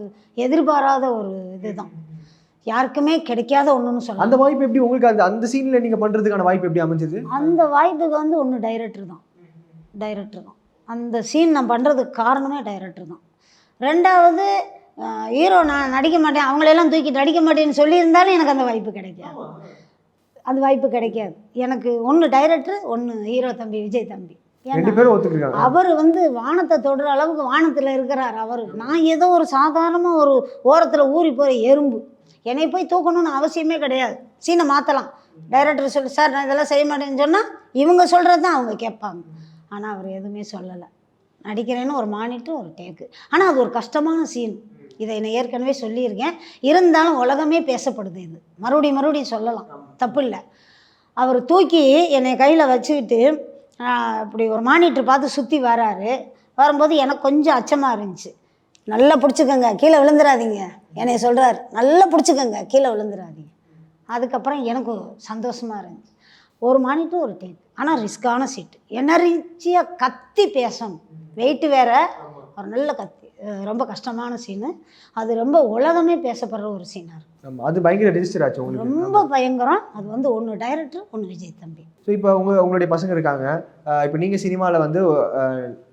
எதிர்பாராத ஒரு இதுதான், யாருக்குமே கிடைக்காத ஒன்றுன்னு சொல்லலாம். அந்த வாய்ப்பு எப்படி உங்களுக்கு அந்த சீனில் நீங்கள் பண்ணுறதுக்கான வாய்ப்பு எப்படி அமைஞ்சது? அந்த வாய்ப்புக்கு வந்து ஒன்று டைரக்டர் தான். அந்த சீன் நான் பண்ணுறதுக்கு காரணமே டைரக்டர் தான். 2வது ஹீரோ நான் நடிக்க மாட்டேன், அவங்களெல்லாம் தூக்கி நடிக்க மாட்டேன்னு சொல்லியிருந்தாலும் எனக்கு அந்த வாய்ப்பு கிடைக்காது. எனக்கு ஒன்று டைரக்டர், ஒன்று ஹீரோ தம்பி விஜய் தம்பி. அவர் வந்து வானத்தை தொடுற அளவுக்கு வானத்தில் இருக்கிறார் அவர். நான் ஏதோ ஒரு சாதாரணமாக ஒரு ஓரத்தில் ஊறி போகிற எறும்பு, என்னை போய் தூக்கணும்னு அவசியமே கிடையாது. சீனை மாற்றலாம். டைரக்டர் சொல்லி சார் நான் இதெல்லாம் செய்ய மாட்டேன்னு சொன்னால் இவங்க சொல்கிறது தான் அவங்க கேட்பாங்க. ஆனால் அவர் எதுவுமே சொல்லலை. நடிக்கிறேன்னு ஒரு மானிட்டு ஒரு டேக்கு. ஆனால் அது ஒரு கஷ்டமான சீன், இதை என்னை ஏற்கனவே சொல்லியிருக்கேன். இருந்தாலும் உலகமே பேசப்படுது. இது மறுபடியும் சொல்லலாம், தப்பு இல்லை. அவர் தூக்கி என்னை கையில் வச்சுக்கிட்டு இப்படி ஒரு மானிட்டர் பார்த்து சுற்றி வரும்போது எனக்கு கொஞ்சம் அச்சமாக இருந்துச்சு. நல்லா பிடிச்சிக்கோங்க, கீழே விழுந்துடாதீங்க என்னை சொல்கிறார், நல்லா பிடிச்சிக்கோங்க, கீழே விழுந்துடாதீங்க. அதுக்கப்புறம் எனக்கு சந்தோஷமாக இருந்துச்சு. ஒரு மானிட்டர் ஒரு டேக். ஆனால் ரிஸ்க்கான சீட்டு, எனர்ஜியாக கத்தி பேசணும், வெயிட்டு வேறு, ஒரு நல்ல கத்தி, ரொம்ப கஷ்டமான சீனு. அது ரொம்ப உலகமே பேசப்படுற ஒரு சீனாக இருக்கும். ஆமா, அது பயங்கர ரெஜிஸ்டர் ஆச்சு உங்களுக்கு. ரொம்ப பயங்கரம். அது வந்து ஒன்று டைரக்டர், ஒன்று விஜய் தம்பி. ஸோ இப்போ உங்களுடைய பசங்க இருக்காங்க. இப்போ நீங்கள் சினிமாவில் வந்து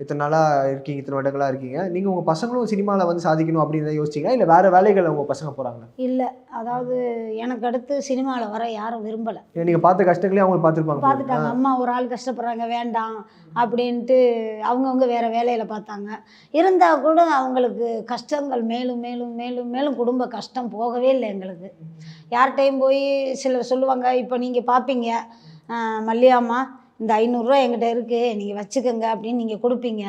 இத்தனை நாளாக இருக்கீங்க, இத்தனை வருடங்களாக இருக்கீங்க. நீங்கள் உங்கள் பசங்களும் சினிமாவில் வந்து சாதிக்கணும் அப்படின்னு யோசிச்சிங்களா, இல்லை வேறு வேலைகளை உங்கள் பசங்க போகிறாங்களா? இல்லை, அதாவது எனக்கு அடுத்து சினிமாவில் வர யாரும் விரும்பலை. நீங்கள் பார்த்த கஷ்டங்களே அவங்க பார்த்துட்டாங்க. அம்மா ஒரு ஆள் கஷ்டப்படுறாங்க, வேண்டாம் அப்படின்ட்டு அவங்கவுங்க வேறு வேலையில் பார்த்தாங்க. இருந்தால் கூட அவங்களுக்கு கஷ்டங்கள் மேலும் மேலும் மேலும் மேலும் குடும்ப கஷ்டம் போகவே இல்லை எங்களுக்கு. யார்கிட்டையும் போய் சிலர் சொல்லுவாங்க, இப்போ நீங்கள் பார்ப்பீங்க, மல்லிகாம்மா இந்த 500 ரூபா என்கிட்ட இருக்குது, நீங்கள் வச்சுக்கோங்க அப்படின்னு நீங்கள் கொடுப்பீங்க.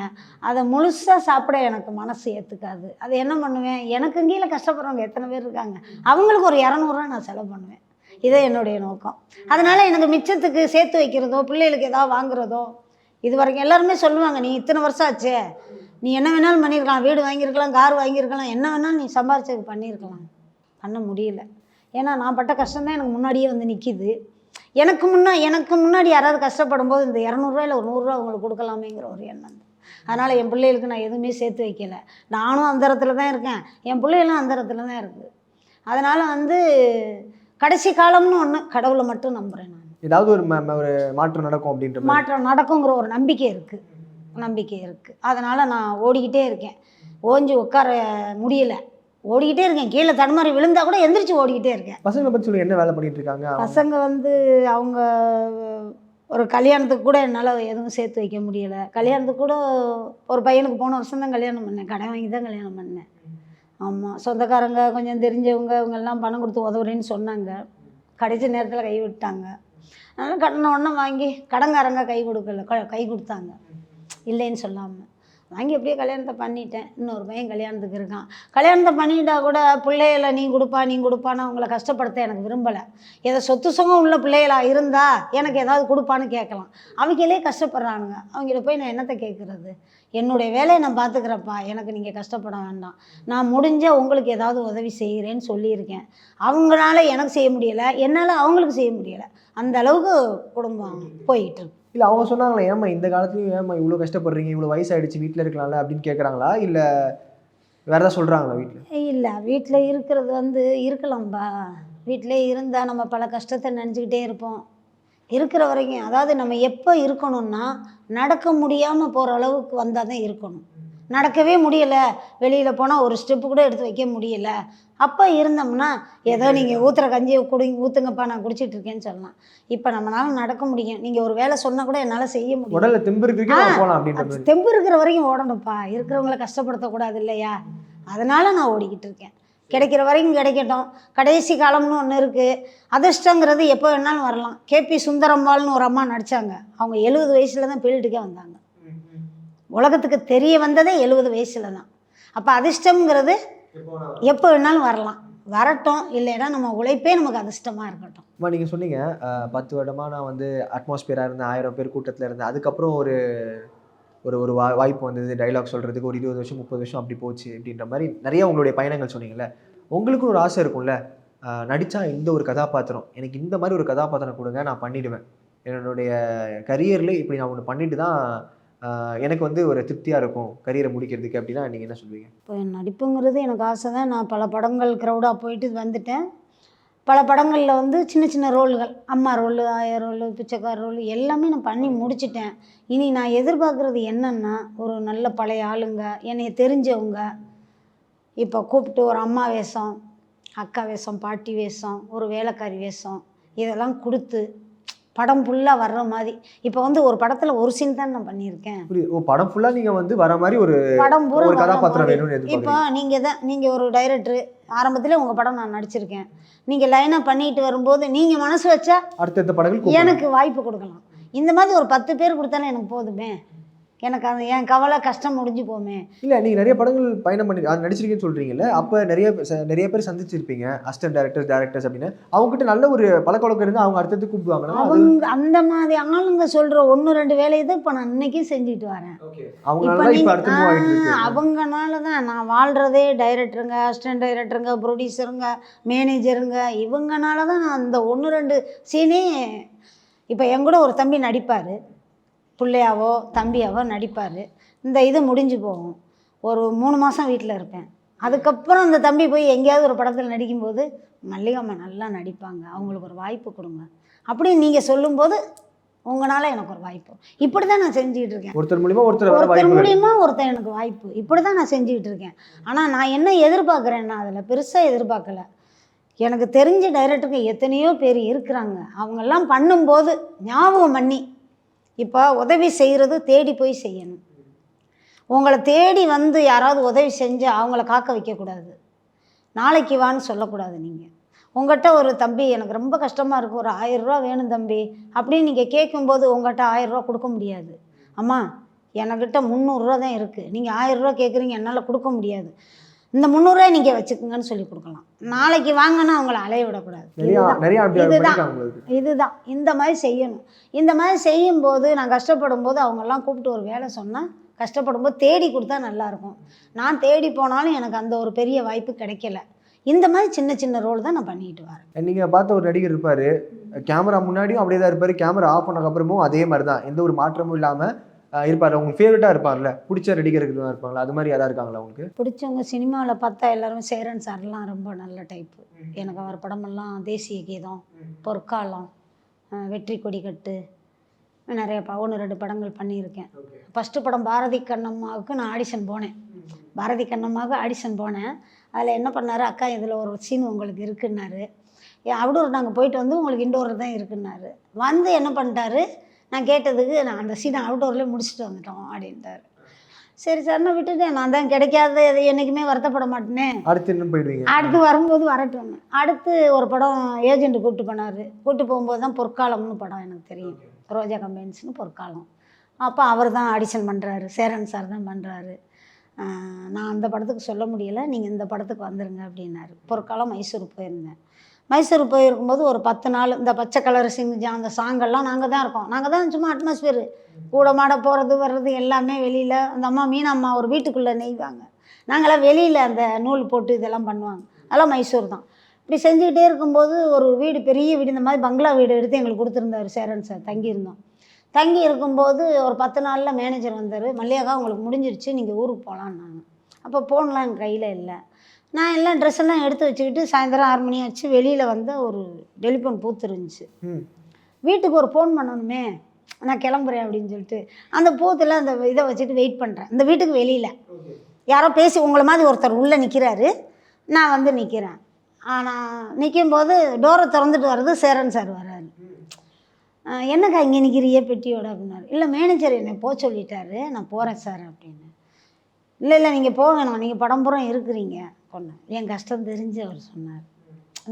அதை முழுசாக சாப்பிட எனக்கு மனசு ஏற்றுக்காது. அது என்ன பண்ணுவேன், எனக்கு கீழே கஷ்டப்படுறவங்க எத்தனை பேர் இருக்காங்க, அவங்களுக்கு ஒரு 200 ரூபா நான் செலவு பண்ணுவேன். இதே என்னுடைய நோக்கம். அதனால் எனக்கு மிச்சத்துக்கு சேர்த்து வைக்கிறதோ, பிள்ளைகளுக்கு ஏதாவது வாங்குறதோ, இது வரைக்கும் எல்லாருமே சொல்லுவாங்க, நீ இத்தனை வருஷம் ஆச்சே, நீ என்ன வேணாலும் பண்ணியிருக்கலாம், வீடு வாங்கியிருக்கலாம், கார் வாங்கியிருக்கலாம், என்ன வேணாலும் நீ சம்பாரிச்சதுக்கு பண்ணியிருக்கலாம். பண்ண முடியல. ஏன்னா நான் பட்ட கஷ்டம்தான் எனக்கு முன்னாடியே வந்து நிற்கிது. எனக்கு முன்னாடி யாராவது கஷ்டப்படும் போது இந்த 200 ரூபாயில் ஒரு 100 ரூபா அவங்களுக்கு கொடுக்கலாமேங்கிற ஒரு எண்ணம். அதனால் என் பிள்ளைகளுக்கு நான் எதுவுமே சேர்த்து வைக்கலை. நானும் அந்த இடத்துல தான் இருக்கேன், என் பிள்ளைகளும் அந்த இடத்துல தான் இருக்குது. அதனால் வந்து கடைசி காலம்னு ஒன்று கடவுளை மட்டும் நம்புகிறேன். நான் ஏதாவது ஒரு மாற்றம் நடக்கும் அப்படின்ற மாற்றம் நடக்குங்கிற ஒரு நம்பிக்கை இருக்குது. அதனால் நான் ஓடிக்கிட்டே இருக்கேன். ஓஞ்சி உட்கார முடியலை, ஓடிக்கிட்டே இருக்கேன். கீழே தடுமாறி விழுந்தா கூட எந்திரிச்சு ஓடிக்கிட்டே இருக்கேன். பசங்களை பற்றி சொல்லி என்ன வேலை பண்ணிட்டு இருக்காங்க பசங்க? வந்து அவங்க ஒரு கல்யாணத்துக்கு கூட என்னால் எதுவும் சேர்த்து வைக்க முடியலை. கல்யாணத்துக்கு கூட ஒரு பையனுக்கு போன வருஷம் தான் கல்யாணம் பண்ணேன், கடன் வாங்கி தான் கல்யாணம் பண்ணேன். ஆமாம், சொந்தக்காரங்க கொஞ்சம் தெரிஞ்சவங்க இவங்கெல்லாம் பணம் கொடுத்து உதவுறேன்னு சொன்னாங்க. கடைசி நேரத்தில் கை விட்டாங்க. அதனால் கடனை ஒன்றை வாங்கி கடன்காரங்க கை கொடுத்தாங்க, இல்லைன்னு சொல்லாமல் வாங்கி அப்படியே கல்யாணத்தை பண்ணிட்டேன். இன்னொரு பையன் கல்யாணத்துக்கு இருக்கான். கல்யாணத்தை பண்ணிட்டா கூட பிள்ளைகளை நீ கொடுப்பான்னு அவங்கள கஷ்டப்படுத்த எனக்கு விரும்பலை. ஏதோ சொத்து சுகம் உள்ள பிள்ளைகளா இருந்தால் எனக்கு ஏதாவது கொடுப்பான்னு கேட்கலாம். அவங்களே கஷ்டப்படுறானுங்க, அவங்கள போய் நான் என்னத்தை கேட்குறது? என்னுடைய வேலையை நான் பார்த்துக்கிறப்பா, எனக்கு நீங்கள் கஷ்டப்பட வேண்டாம், நான் முடிஞ்ச உங்களுக்கு ஏதாவது உதவி செய்கிறேன்னு சொல்லியிருக்கேன். அவங்களால எனக்கு செய்ய முடியலை, என்னால் அவங்களுக்கு செய்ய முடியலை. அந்த அளவுக்கு குடும்பம் போயிட்டு இருக்கு. இல்லை அவங்க சொன்னாங்களே, ஏம்மா இந்த காலத்துலையும் ஏம்மா இவ்வளோ கஷ்டப்படுறீங்க, இவ்வளோ வயசாகிடுச்சு, வீட்டில் இருக்கலாம்ல அப்படின்னு கேட்குறாங்களா, இல்லை வேறு ஏதாவது சொல்கிறாங்களா வீட்டில்? இல்லை, வீட்டில் இருக்கிறது வந்து இருக்கலாம்பா. வீட்டிலே இருந்தால் நம்ம பல கஷ்டத்தை நினச்சிக்கிட்டே இருப்போம் இருக்கிற வரைக்கும். அதாவது நம்ம எப்போ இருக்கணும்னா நடக்க முடியாமல் போகிற அளவுக்கு வந்தால் தான் இருக்கணும். நடக்கவே முடியலை, வெளியில் போனால் ஒரு ஸ்டெப்பு கூட எடுத்து வைக்க முடியலை, அப்போ இருந்தோம்னா ஏதோ நீங்கள் ஊற்றுற கஞ்சியை ஊற்றுங்கப்பா நான் குடிச்சிட்டு இருக்கேன்னு சொல்லலாம். இப்போ நம்மளால நடக்க முடியும். நீங்கள் ஒரு வேலை சொன்னால் கூட என்னால் செய்ய முடியும். உடல்ல தெம்பு இருக்கு, தெம்பு இருக்கிற வரைக்கும் ஓடணும்ப்பா. இருக்கிறவங்கள கஷ்டப்படுத்தக்கூடாது இல்லையா? அதனால் நான் ஓடிக்கிட்டு இருக்கேன். கிடைக்கிற வரைக்கும் கிடைக்கட்டும். கடைசி காலம்னு ஒன்று இருக்குது. அதிர்ஷ்டங்கிறது எப்போ வேணாலும் வரலாம். கேபி சுந்தரம்பாள்னு ஒரு அம்மா நடித்தாங்க. அவங்க 70 வயசில் தான் ஃபீல்டுக்கே வந்தாங்க. உலகத்துக்கு தெரிய வந்ததே 70 வயசில் தான். அப்போ அதிர்ஷ்டங்கிறது எப்போ வேணாலும் வரட்டும். இல்லைன்னா நம்ம உழைப்பே நமக்கு அதிர்ஷ்டமாக இருக்கட்டும். நீங்கள் சொன்னீங்க 10 வருடமாக நான் வந்து அட்மாஸ்பியராக இருந்தேன், 1000 பேர் கூட்டத்தில் இருந்தேன். அதுக்கப்புறம் ஒரு ஒரு வாய்ப்பு வந்தது டைலாக் சொல்கிறதுக்கு, ஒரு 20 வருஷம் 30 வருஷம் அப்படி போச்சு அப்படின்ற மாதிரி நிறைய உங்களுடைய பயணங்கள் சொன்னீங்கல்ல. உங்களுக்கு ஒரு ஆசை இருக்கும்ல, நடித்தா இந்த ஒரு கதாபாத்திரம், எனக்கு இந்த மாதிரி ஒரு கதாபாத்திரம் கொடுங்க, நான் பண்ணிவிடுவேன். என்னுடைய கரியரில் இப்படி நான் ஒன்று பண்ணிட்டு தான் எனக்கு வந்து ஒரு திருப்தியாக இருக்கும் கரியரை முடிக்கிறதுக்கு அப்படின்னா நீங்கள் என்ன சொல்லுவீங்க? இப்போ நடிப்புங்கிறது எனக்கு ஆசை தான். நான் பல படங்கள் க்ரௌடாக போயிட்டு வந்துட்டேன். பல படங்களில் வந்து சின்ன சின்ன ரோல்கள், அம்மா ரோல், ஆயா ரோல், பிச்சைக்கார ரோல் எல்லாமே நான் பண்ணி முடிச்சிட்டேன். இனி நான் எதிர்பார்க்குறது என்னென்னா, ஒரு நல்ல பழைய ஆளுங்க, என்னை தெரிஞ்சவங்க இப்போ கூப்பிட்டு ஒரு அம்மா வேஷம், அக்கா வேஷம், பாட்டி வேஷம், ஒரு வேலைக்காரி வேஷம் இதெல்லாம் கொடுத்து படம் ஃபுல்லாக வர்ற மாதிரி. இப்போ வந்து ஒரு படத்தில் ஒரு சீன் தான் நான் பண்ணியிருக்கேன். படம் ஃபுல்லாக நீங்கள் வந்து வர மாதிரி ஒரு படம் பூரா ஒரு கதாபாத்திரம் வேணும்னு. இப்போ நீங்கள் ஒரு டைரக்டரு, ஆரம்பத்தில் உங்கள் படம் நான் நடிச்சிருக்கேன், நீங்கள் லைனாக பண்ணிட்டு வரும்போது நீங்கள் மனசு வச்சா அடுத்த படங்கள் எனக்கு வாய்ப்பு கொடுக்கலாம். இந்த மாதிரி ஒரு 10 பேர் கொடுத்தாலும் எனக்கு போதுமே. எனக்கு அது என் கவலை கஷ்டம் முடிஞ்சு போமே. இல்லை, நீங்கள் நிறைய படங்கள் பயணம் பண்ணி அது நடிச்சிருக்கீங்கன்னு சொல்கிறீங்கல்ல, அப்போ நிறைய பேர் சந்திச்சிருப்பீங்க, அசிஸ்டன்ட் டேரக்டர்ஸ் அப்படின்னு. அவங்ககிட்ட நல்ல ஒரு பழக்கவழக்கம் இருந்தால் அவங்க அடுத்தது கூப்பிடுவாங்கன்னா அவங்க அந்த மாதிரி ஆளுங்க சொல்கிற 1-2 வேலையை தான் இப்போ நான் இன்னைக்கும் செஞ்சுட்டு வரேன். அவங்கனால தான் நான் வாழ்கிறதே. டைரக்டருங்க, அசிஸ்டன்ட் டைரக்டருங்க, ப்ரொடியூசருங்க, மேனேஜருங்க, இவங்கனால தான் நான் அந்த 1-2 சீனே. இப்போ என் கூட ஒரு தம்பி நடிப்பார், பிள்ளையாவோ தம்பியாவோ நடிப்பார். இந்த இது முடிஞ்சு போகும். ஒரு 3 மாதம் வீட்டில் இருப்பேன். அதுக்கப்புறம் அந்த தம்பி போய் எங்கேயாவது ஒரு படத்தில் நடிக்கும்போது மல்லிகாம்மா நல்லா நடிப்பாங்க, அவங்களுக்கு ஒரு வாய்ப்பு கொடுங்க அப்படின்னு நீங்கள் சொல்லும்போது உங்களால் எனக்கு ஒரு வாய்ப்பு. இப்படி தான் நான் செஞ்சுக்கிட்டு இருக்கேன். ஒருத்தர் மூலியமா ஒருத்தர் மூலியமா ஒருத்தர் எனக்கு வாய்ப்பு, இப்படி தான் நான் செஞ்சுக்கிட்டு இருக்கேன். ஆனால் நான் என்ன எதிர்பார்க்குறேன்னா அதில் பெருசாக எதிர்பார்க்கல. எனக்கு தெரிஞ்ச டைரக்டருக்கு எத்தனையோ பேர் இருக்கிறாங்க, அவங்கெல்லாம் பண்ணும்போது ஞாபகம் பண்ணி இப்போ உதவி செய்கிறது தேடி போய் செய்யணும். உங்களை தேடி வந்து யாராவது உதவி செஞ்சு அவங்கள காக்க வைக்கக்கூடாது, நாளைக்கு வான்னு சொல்லக்கூடாது. நீங்கள் உங்கள்கிட்ட ஒரு தம்பி எனக்கு ரொம்ப கஷ்டமாக இருக்குது, ஒரு 1000 ரூபா வேணும் தம்பி அப்படின்னு நீங்கள் கேட்கும்போது உங்கள்கிட்ட 1000 ரூபா கொடுக்க முடியாது. அம்மா என்கிட்ட 300 ரூபா தான் இருக்குது, நீங்கள் 1000 ரூபா கேட்குறீங்க, என்னால் கொடுக்க முடியாது, இந்த 300 ரூபாய் நீங்கள் வச்சுக்கோங்கன்னு சொல்லி கொடுக்கலாம். நாளைக்கு வாங்கன்னா அவங்கள அலைய விடக்கூடாது. இதுதான் இந்த மாதிரி செய்யணும். இந்த மாதிரி செய்யும்போது நான் கஷ்டப்படும் போது அவங்கெல்லாம் கூப்பிட்டு ஒரு வேலை சொன்னால் கஷ்டப்படும் போது தேடி கொடுத்தா நல்லாயிருக்கும். நான் தேடி போனாலும் எனக்கு அந்த ஒரு பெரிய வாய்ப்பு கிடைக்கல. இந்த மாதிரி சின்ன சின்ன ரோல் தான் நான் பண்ணிட்டு வரேன். நீங்கள் பார்த்த ஒரு நடிகர் இருப்பார், கேமரா முன்னாடியும் அப்படியே தான் இருப்பார், கேமரா ஆஃப் பண்ணக்கப்புறமும் அதே மாதிரி தான், எந்த ஒரு மாற்றமும் இல்லாமல் இருப்பார். உங்களுக்கு ஃபேவரட்டாக இருப்பார்ல, பிடிச்ச நடிகருக்கு தான் இருப்பாங்களா, அது மாதிரி யாராவது இருக்காங்களா உங்களுக்கு பிடிச்சவங்க? சினிமாவில் பார்த்தா எல்லாரும் சேரன் சார்லாம் ரொம்ப நல்ல டைப்பு. எனக்கு அவர் படமெல்லாம் தேசிய கீதம், பொற்காலம், வெற்றி கொடிக்கட்டு, நிறைய 1-2 படங்கள் பண்ணியிருக்கேன். ஃபஸ்ட்டு படம் பாரதி கண்ணம்மாவுக்கு நான் ஆடிஷன் போனேன். பாரதி கண்ணம்மாவுக்கு ஆடிஷன் போனேன். அதில் என்ன பண்ணார், அக்கா இதில் ஒரு சீன் உங்களுக்கு இருக்குன்னாரு. அவுடோர் நாங்கள் போயிட்டு வந்து உங்களுக்கு இன்டோர் தான் இருக்குன்னாரு. வந்து என்ன பண்ணிட்டாரு, நான் கேட்டதுக்கு நான் அந்த சீனை அவுட்டோர்லேயே முடிச்சுட்டு வந்துட்டோம் அப்படின்ட்டார். சரி சார் நான் விட்டுட்டேன், நான் தான் கிடைக்காத என்றைக்குமே வருத்தப்பட மாட்டேனே, அடுத்து இன்னும் போயிடுவீங்க, அடுத்து வரும்போது வரட்டும். அடுத்து ஒரு படம் ஏஜென்ட் கூப்பிட்டு போனார். கூப்பிட்டு போகும்போது தான் பொற்காலம்னு படம் எனக்கு தெரியும், ரோஜா கம்பெனிஸ்னு பொற்காலம். அப்போ அவர் தான் ஆடிஷன் பண்ணுறாரு, சேரன் சார் தான் பண்ணுறாரு. நான் அந்த படத்துக்கு சொல்ல முடியலை, நீங்கள் இந்த படத்துக்கு வந்துடுங்க அப்படின்னாரு. பொற்காலம் மைசூர் போயிருந்தேன். மைசூர் போயிருக்கும்போது ஒரு 10 நாள் இந்த பச்சை கலர் சிங்கிஜா அந்த சாங்கெல்லாம் நாங்கள் தான் இருக்கோம். நாங்கள் தான் சும்மா அட்மாஸ்பியர் கூட மாட போகிறது வர்றது எல்லாமே வெளியில். அந்த அம்மா மீனம்மா ஒரு வீட்டுக்குள்ளே நெய்வாங்க, நாங்களாம் வெளியில் அந்த நூல் போட்டு இதெல்லாம் பண்ணுவாங்க. அதெல்லாம் மைசூர் தான். இப்படி செஞ்சுக்கிட்டே இருக்கும்போது ஒரு வீடு, பெரிய வீடு, இந்த மாதிரி பங்களா வீடு எடுத்து எங்களுக்கு கொடுத்துருந்தாரு சேரன் சார். தங்கியிருந்தோம். தங்கி இருக்கும்போது ஒரு 10 நாளில் மேனேஜர் வந்தார். மல்லிகாக்கா உங்களுக்கு முடிஞ்சிருச்சு, நீங்கள் ஊருக்கு போகலான்னாங்க. அப்போ ஃபோன்லாம் என் கையில் இல்லை. நான் எல்லாம் ட்ரெஸ் எல்லாம் எடுத்து வச்சுக்கிட்டு சாயந்தரம் 6 மணி ஆச்சு, வெளியில் வந்து ஒரு டெலிஃபோன் பூத்து இருந்துச்சு. வீட்டுக்கு ஒரு ஃபோன் பண்ணணுமே, நான் கிளம்புறேன் அப்படின்னு சொல்லிட்டு அந்த பூத்தில் அந்த இதை வச்சுட்டு வெயிட் பண்ணுறேன். இந்த வீட்டுக்கு வெளியில் யாரோ பேசி உங்களை மாதிரி ஒருத்தர் உள்ளே நிற்கிறாரு, நான் வந்து நிற்கிறேன். ஆனால் நிற்கும்போது டோரை திறந்துட்டு வர்றது சேரன் சார் வர்றாரு. என்னக்கா இங்கே நிற்கிறியே பெட்டியோட அப்படின்னாரு. இல்லை மேனேஜர் என்னை போக சொல்லிட்டாரு, நான் போகிறேன் சார் அப்படின்னு. இல்லை நீங்கள் போக வேணாம், நீங்கள் படம்புறம் இருக்கிறீங்க சொன்னேன். என் கஷ்டம் தெரிஞ்சு அவர் சொன்னார்.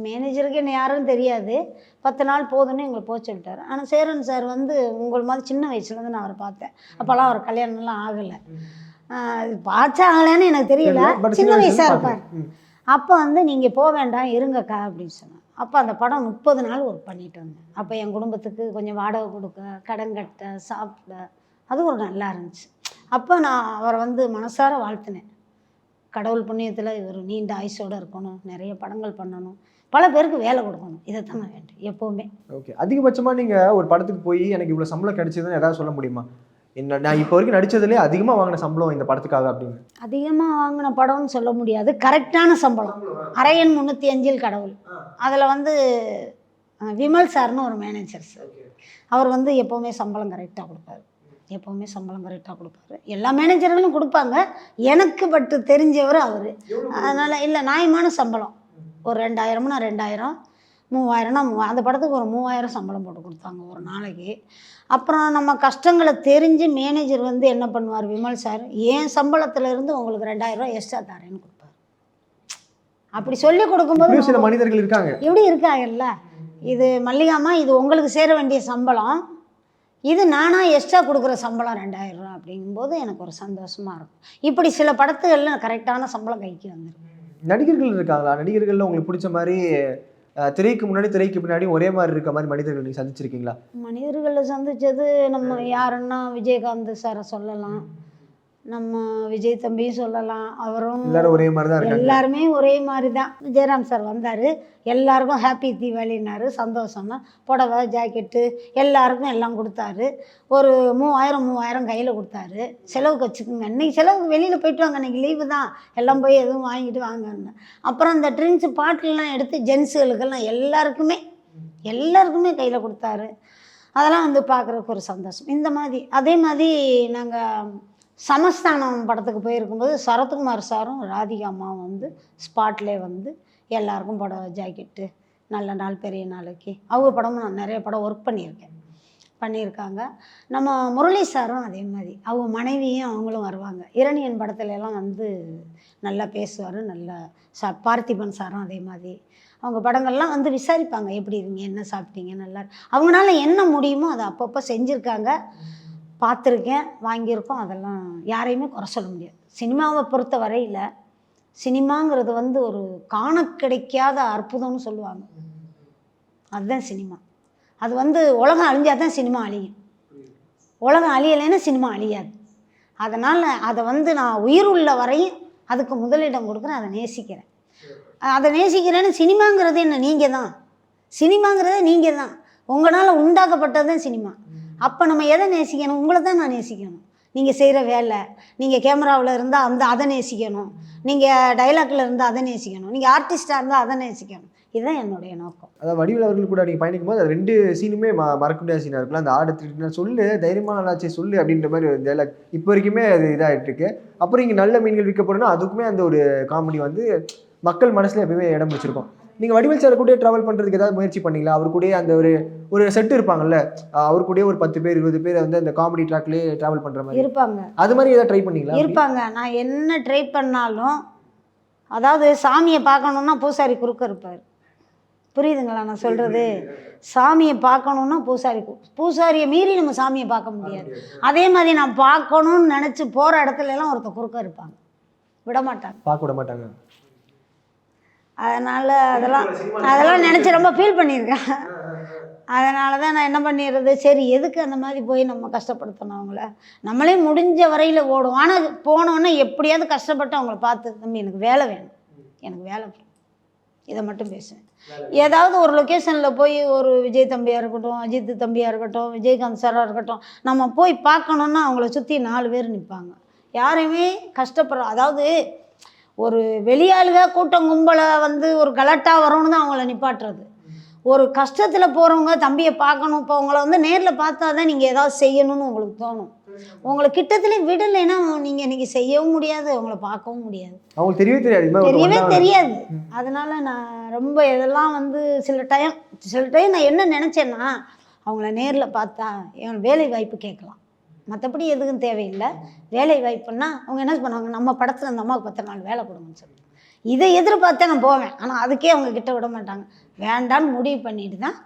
மேனேஜருக்கு என்ன யாருன்னு தெரியாது, 10 நாள் போதுன்னு எங்களை போக சொல்லிட்டார். ஆனால் சேரன் சார் வந்து உங்கள் மாதிரி சின்ன வயசுலேருந்து நான் அவரை பார்த்தேன். அப்போல்லாம் அவர் கல்யாணம்லாம் ஆகலை. பார்த்தா ஆகலைன்னு எனக்கு தெரியல, சின்ன வயசாக இருப்பார். அப்போ வந்து நீங்கள் போக வேண்டாம் இருங்கக்கா அப்படின்னு சொன்னார். அப்போ அந்த படம் 30 நாள் ஒர்க் பண்ணிட்டு வந்தேன். அப்போ என் குடும்பத்துக்கு கொஞ்சம் வாடகை கொடுக்க, கடன் கட்ட, சாப்பிட, அது ஒரு நல்லா இருந்துச்சு. அப்போ நான் அவரை வந்து மனசார வாழ்த்தினேன். கடவுள் புண்ணியத்தில் இவர் நீண்ட ஆயுசோடு இருக்கணும், நிறைய படங்கள் பண்ணணும், பல பேருக்கு வேலை கொடுக்கணும், இதைத்தான் நான் வேண்டும் எப்போவுமே. ஓகே, அதிகபட்சமாக நீங்கள் ஒரு படத்துக்கு போய் எனக்கு இவ்வளோ சம்பளம் கிடைச்சதுன்னு ஏதாவது சொல்ல முடியுமா? என்ன நான் இப்போ வரைக்கும் நடித்ததுலேயே அதிகமாக வாங்கின சம்பளம் இந்த படத்துக்காக அப்படின்னு? அதிகமாக வாங்கின படம்னு சொல்ல முடியாது, கரெக்டான சம்பளம். அரையன் 305 கடவுள். அதில் வந்து விமல் சார்னு ஒரு மேனேஜர் சார், அவர் வந்து எப்போவுமே சம்பளம் கரெக்டாக கொடுப்பாரு. எப்போவுமே சம்பளம் கரெக்டாக கொடுப்பாரு. எல்லா மேனேஜர்களும் கொடுப்பாங்க, எனக்கு பட்டு தெரிஞ்சவர் அவர். அதனால் இல்லை, நியாயமான சம்பளம். ஒரு 2000னா 2000, 3000னா 3000. அந்த படத்துக்கு ஒரு 3000 சம்பளம் போட்டு கொடுத்தாங்க ஒரு நாளைக்கு. அப்புறம் நம்ம கஷ்டங்களை தெரிஞ்சு மேனேஜர் வந்து என்ன பண்ணுவார் விமல் சார், என் சம்பளத்துலேருந்து உங்களுக்கு 2000 ரூபா எக்ஸ்ட்ரா தரேன்னு கொடுப்பார். அப்படி சொல்லி கொடுக்கும்போது சில மனிதர்கள் இருக்காங்க, எப்படி இருக்காங்கல்ல, இது மல்லிகாமா இது உங்களுக்கு சேர வேண்டிய சம்பளம், இது நானாக எக்ஸ்ட்ரா கொடுக்குற சம்பளம் 2000 ரூபா அப்படிங்கும்போது எனக்கு ஒரு சந்தோஷமாக இருக்கும். இப்படி சில படத்துகளில் கரெக்டான சம்பளம் கைக்கு வந்துடும். நடிகர்கள் இருக்காங்களா? நடிகர்களில் உங்களுக்கு பிடிச்ச மாதிரி திரைக்கு முன்னாடி திரைக்கு பின்னாடி ஒரே மாதிரி இருக்க மாதிரி மனிதர்கள் நீங்கள் சந்திச்சிருக்கீங்களா? மனிதர்களை சந்தித்தது நம்ம யாருன்னா விஜயகாந்த் சாரை சொல்லலாம், நம்ம விஜய் தம்பியும் சொல்லலாம், அவரும் எல்லாரும் ஒரே மாதிரி தான் இருக்காங்க. எல்லாருமே ஒரே மாதிரி தான். ஜெயராம் சார் வந்தார், எல்லாருக்கும் ஹாப்பி தீபாவளினாரு, சந்தோஷமா புடவை ஜாக்கெட்டு எல்லாருக்கும் எல்லாம் கொடுத்தாரு. ஒரு 3000 கையில் கொடுத்தாரு, செலவுக்கு வச்சுக்கோங்க, இன்றைக்கி செலவுக்கு வெளியில் போயிட்டு வாங்க, இன்றைக்கி லீவு தான், எல்லாம் போய் எதுவும் வாங்கிட்டு வாங்கன்னு. அப்புறம் இந்த ட்ரிங்க்ஸு பாட்டிலெலாம் எடுத்து ஜென்ஸுகளுக்கெல்லாம் எல்லாருக்குமே கையில் கொடுத்தாரு. அதெல்லாம் வந்து பார்க்குறதுக்கு ஒரு சந்தோஷம். இந்த மாதிரி அதே மாதிரி நாங்கள் சமஸ்தானம் படத்துக்கு போயிருக்கும்போது சரத்குமார் சாரும் ராதிகா அம்மாவும் வந்து ஸ்பாட்லேயே வந்து எல்லாருக்கும் புடவை ஜாக்கெட்டு, நல்ல நாள் பெரிய நாளைக்கு அவங்க படமும் நான் நிறைய படம் ஒர்க் பண்ணியிருக்காங்க. நம்ம முரளி சாரும் அதே மாதிரி அவங்க மனைவியும் அவங்களும் வருவாங்க. இரணியன் படத்துல எல்லாம் வந்து நல்லா பேசுவார். நல்லா பார்த்திபன் சாரும் அதே மாதிரி அவங்க படங்கள்லாம் வந்து விசாரிப்பாங்க, எப்படி இருக்கீங்க, என்ன சாப்பிட்டீங்க, நல்லா அவங்களால என்ன முடியுமோ அதை அப்பப்போ செஞ்சுருக்காங்க, பார்த்துருக்கேன், வாங்கியிருக்கோம். அதெல்லாம் யாரையுமே குறை சொல்ல முடியாது. சினிமாவை பொறுத்த வரையில் சினிமாங்கிறது வந்து ஒரு காண கிடைக்காத அற்புதம்னு சொல்லுவாங்க. அதுதான் சினிமா. அது வந்து உலகம் அழிஞ்சால் தான் சினிமா அழியும். உலகம் அழியலைன்னா சினிமா அழியாது. அதனால் அதை வந்து நான் உயிர் உள்ள வரையும் அதுக்கு முதலிடம் கொடுக்குறேன், அதை நேசிக்கிறேன். அதை நேசிக்கிறேன்னு சினிமாங்கிறது என்ன, நீங்கள் தான் சினிமாங்கிறதே, நீங்கள் தான், உங்களால் உண்டாக்கப்பட்டது தான் சினிமா. அப்போ நம்ம எதை நேசிக்கணும்? உங்களை தான் நான் நேசிக்கணும். நீங்கள் செய்கிற வேலை, நீங்கள் கேமராவில் இருந்தால் அதை நேசிக்கணும், நீங்கள் டைலாக்ல இருந்தால் அதை நேசிக்கணும், நீங்கள் ஆர்டிஸ்டாக இருந்தால் அதை நேசிக்கணும். இதுதான் என்னுடைய நோக்கம். அதாவது வடிவேல் அவர்கள் கூட நீங்கள் பயணிக்கும் போது அது 2 சீனுமே மறக்க முடியாத சீனாக இருக்குல்ல. அந்த ஆடு திருட்டு சொல்லு, தைரியமாக நல்லாச்சு சொல்லு அப்படின்ற மாதிரி ஒரு டைலாக் இப்போ வரைக்குமே அது இதாகிட்டு இருக்கு. அப்புறம் இங்கே நல்ல மீன்கள் விற்கப்படும்னா அதுக்குமே அந்த ஒரு காமெடி வந்து மக்கள் மனசில் எப்பவுமே இடம் பிடிச்சிருக்கும். நீங்கள் வடிவேல் சார் கூட ட்ராவல் பண்ணுறதுக்கு ஏதாவது முயற்சி பண்ணீங்களா? அவர் கூட அந்த ஒரு செட்டு இருப்பாங்கல்ல, அவர் கூட ஒரு 10 பேர் 20 பேர் வந்து அந்த காமெடி ட்ராக்லேயே ட்ராவல் பண்ணுற மாதிரி இருப்பாங்க. அது மாதிரி ஏதாவது ட்ரை பண்ணீங்களா? இருப்பாங்க. நான் என்ன ட்ரை பண்ணாலும், அதாவது சாமியை பார்க்கணுன்னா பூசாரி குறுக்க இருப்பார். புரியுதுங்களா நான் சொல்கிறது? சாமியை பார்க்கணுன்னா பூசாரியை மீறி நம்ம சாமியை பார்க்க முடியாது. அதே மாதிரி நான் பார்க்கணுன்னு நினச்சி போகிற இடத்துல எல்லாம் ஒருத்தர் குறுக்க இருப்பாங்க, விட மாட்டாங்க, பார்க்க விட மாட்டாங்க. அதனால் அதெல்லாம் நினச்சி ரொம்ப ஃபீல் பண்ணியிருக்கேன். அதனால தான் நான் என்ன பண்ணிடுறது, சரி எதுக்கு அந்த மாதிரி போய் நம்ம கஷ்டப்படுத்தணும் அவங்கள, நம்மளே முடிஞ்ச வரையில் ஓடும். ஆனால் போனோன்னே எப்படியாவது கஷ்டப்பட்டு அவங்கள பார்த்து, தம்பி எனக்கு வேலை வேணும், எனக்கு வேலை வேணும், இதை மட்டும் பேசுவேன். ஏதாவது ஒரு லொக்கேஷனில் போய் ஒரு விஜய் தம்பியாக இருக்கட்டும், அஜித் தம்பியாக இருக்கட்டும், விஜயகாந்த் சாராக இருக்கட்டும், நம்ம போய் பார்க்கணுன்னா அவங்கள சுற்றி 4 பேர் நிற்பாங்க. யாரையுமே கஷ்டப்படுற, அதாவது ஒரு வெளியாளுக கூட்டம் கும்பலை வந்து ஒரு கலட்டாக வரணும்னு தான் அவங்கள நிப்பாட்டுறது. ஒரு கஷ்டத்தில் போகிறவங்க தம்பியை பார்க்கணும், இப்போ உங்களை வந்து நேரில் பார்த்தா தான் நீங்கள் ஏதாவது செய்யணும்னு உங்களுக்கு தோணும். உங்களை கிட்டத்துலேயே விடலைன்னா நீங்கள் இன்றைக்கி செய்யவும் முடியாது, அவங்கள பார்க்கவும் முடியாது, அவங்களுக்கு தெரியவே தெரியாது. அதனால் நான் ரொம்ப இதெல்லாம் வந்து சில டைம் நான் என்ன நினச்சேன்னா, அவங்கள நேரில் பார்த்தா என் வேலை வாய்ப்பு கேட்கலாம், மற்றபடி எதுக்கும் தேவையில்லை. வேலை வாய்ப்புன்னா அவங்க என்ன பண்ணுவாங்க, நம்ம படத்தில் அந்த அம்மாவுக்கு 10 நாள் வேலை கொடுங்கன்னு சொல்லி இதை எதிர்பார்த்தே நான் போவேன். ஆனால் அதுக்கே அவங்க கிட்ட விட மாட்டாங்க. வேண்டான்னு முடிவு பண்ணிட்டு தான்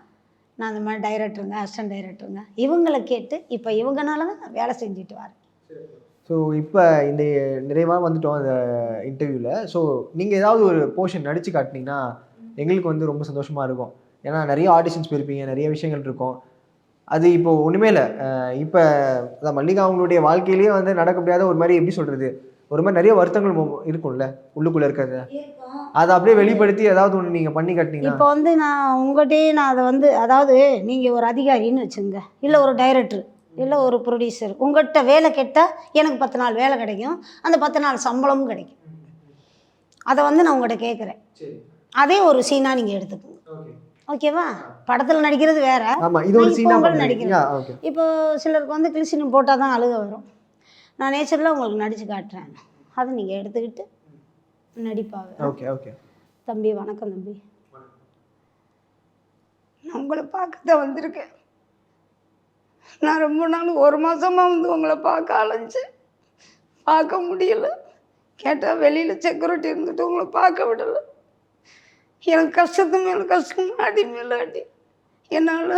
நான் அந்த மாதிரி டைரக்டருங்க, அசிஸ்டன்ட் டைரக்டருங்க இவங்களை கேட்டு இப்போ இவங்கனால தான் நான் வேலை செஞ்சுட்டு வரேன். ஸோ இப்போ இந்த நிறைவாக வந்துட்டோம் அந்த இன்டர்வியூவில். ஸோ நீங்கள் ஏதாவது ஒரு போர்ஷன் நடித்து காட்டினீங்கன்னா எங்களுக்கு வந்து ரொம்ப சந்தோஷமாக இருக்கும். ஏன்னா நிறைய ஆடிஷன்ஸ் போயிருப்பீங்க, நிறைய விஷயங்கள் இருக்கும். அது இப்போ ஒன்றுமே இல்லை. இப்போ அதான் மல்லிகா அவங்களுடைய வாழ்க்கையிலேயே வந்து நடக்க முடியாத ஒரு மாதிரி, எப்படி சொல்கிறது, ஒரு மாதிரி நிறைய வருத்தங்கள் இருக்கும்ல உள்ளுக்குள்ளே இருக்கிறது, அதை அப்படியே வெளிப்படுத்தி ஏதாவது ஒன்று நீங்கள் பண்ணி காட்டினீங்கன்னா. இப்போ வந்து நான் உங்கள்கிட்டயே நான் அதை வந்து, அதாவது நீங்கள் ஒரு அதிகாரின்னு வச்சுங்க, இல்லை ஒரு டைரக்டர், இல்லை ஒரு ப்ரொடியூசர், உங்கள்கிட்ட வேலை கேட்டால் எனக்கு 10 நாள் வேலை கிடைக்கும், அந்த 10 நாள் சம்பளமும் கிடைக்கும். அதை வந்து நான் உங்கள்கிட்ட கேட்குறேன், அதே ஒரு சீனாக நீங்கள் எடுத்துக்கோங்க, ஓகேவா? படத்தில் நடிக்கிறது வேற, நடிக்கிறேன். இப்போ சிலருக்கு வந்து கிளிசின் போட்டால் தான் அழுக வரும், நான் நேச்சரில் உங்களுக்கு நடித்து காட்டுறேன், அதை நீங்கள் எடுத்துக்கிட்டு நடிப்பாங்க. ஓகே தம்பி வணக்கம் தம்பி, நான் உங்களை பார்க்க தான் வந்திருக்கேன். நான் ரொம்ப நாள் 1 மாதமாக வந்து உங்களை பார்க்க அலைஞ்சேன், பார்க்க முடியலை. கேட்டால் வெளியில் செக்யூரிட்டி இருந்துட்டு உங்களை பார்க்க விடலை. எனக்கு கஷ்டத்து மேலே கஷ்டம், அடி மேலே அடி, என்னால்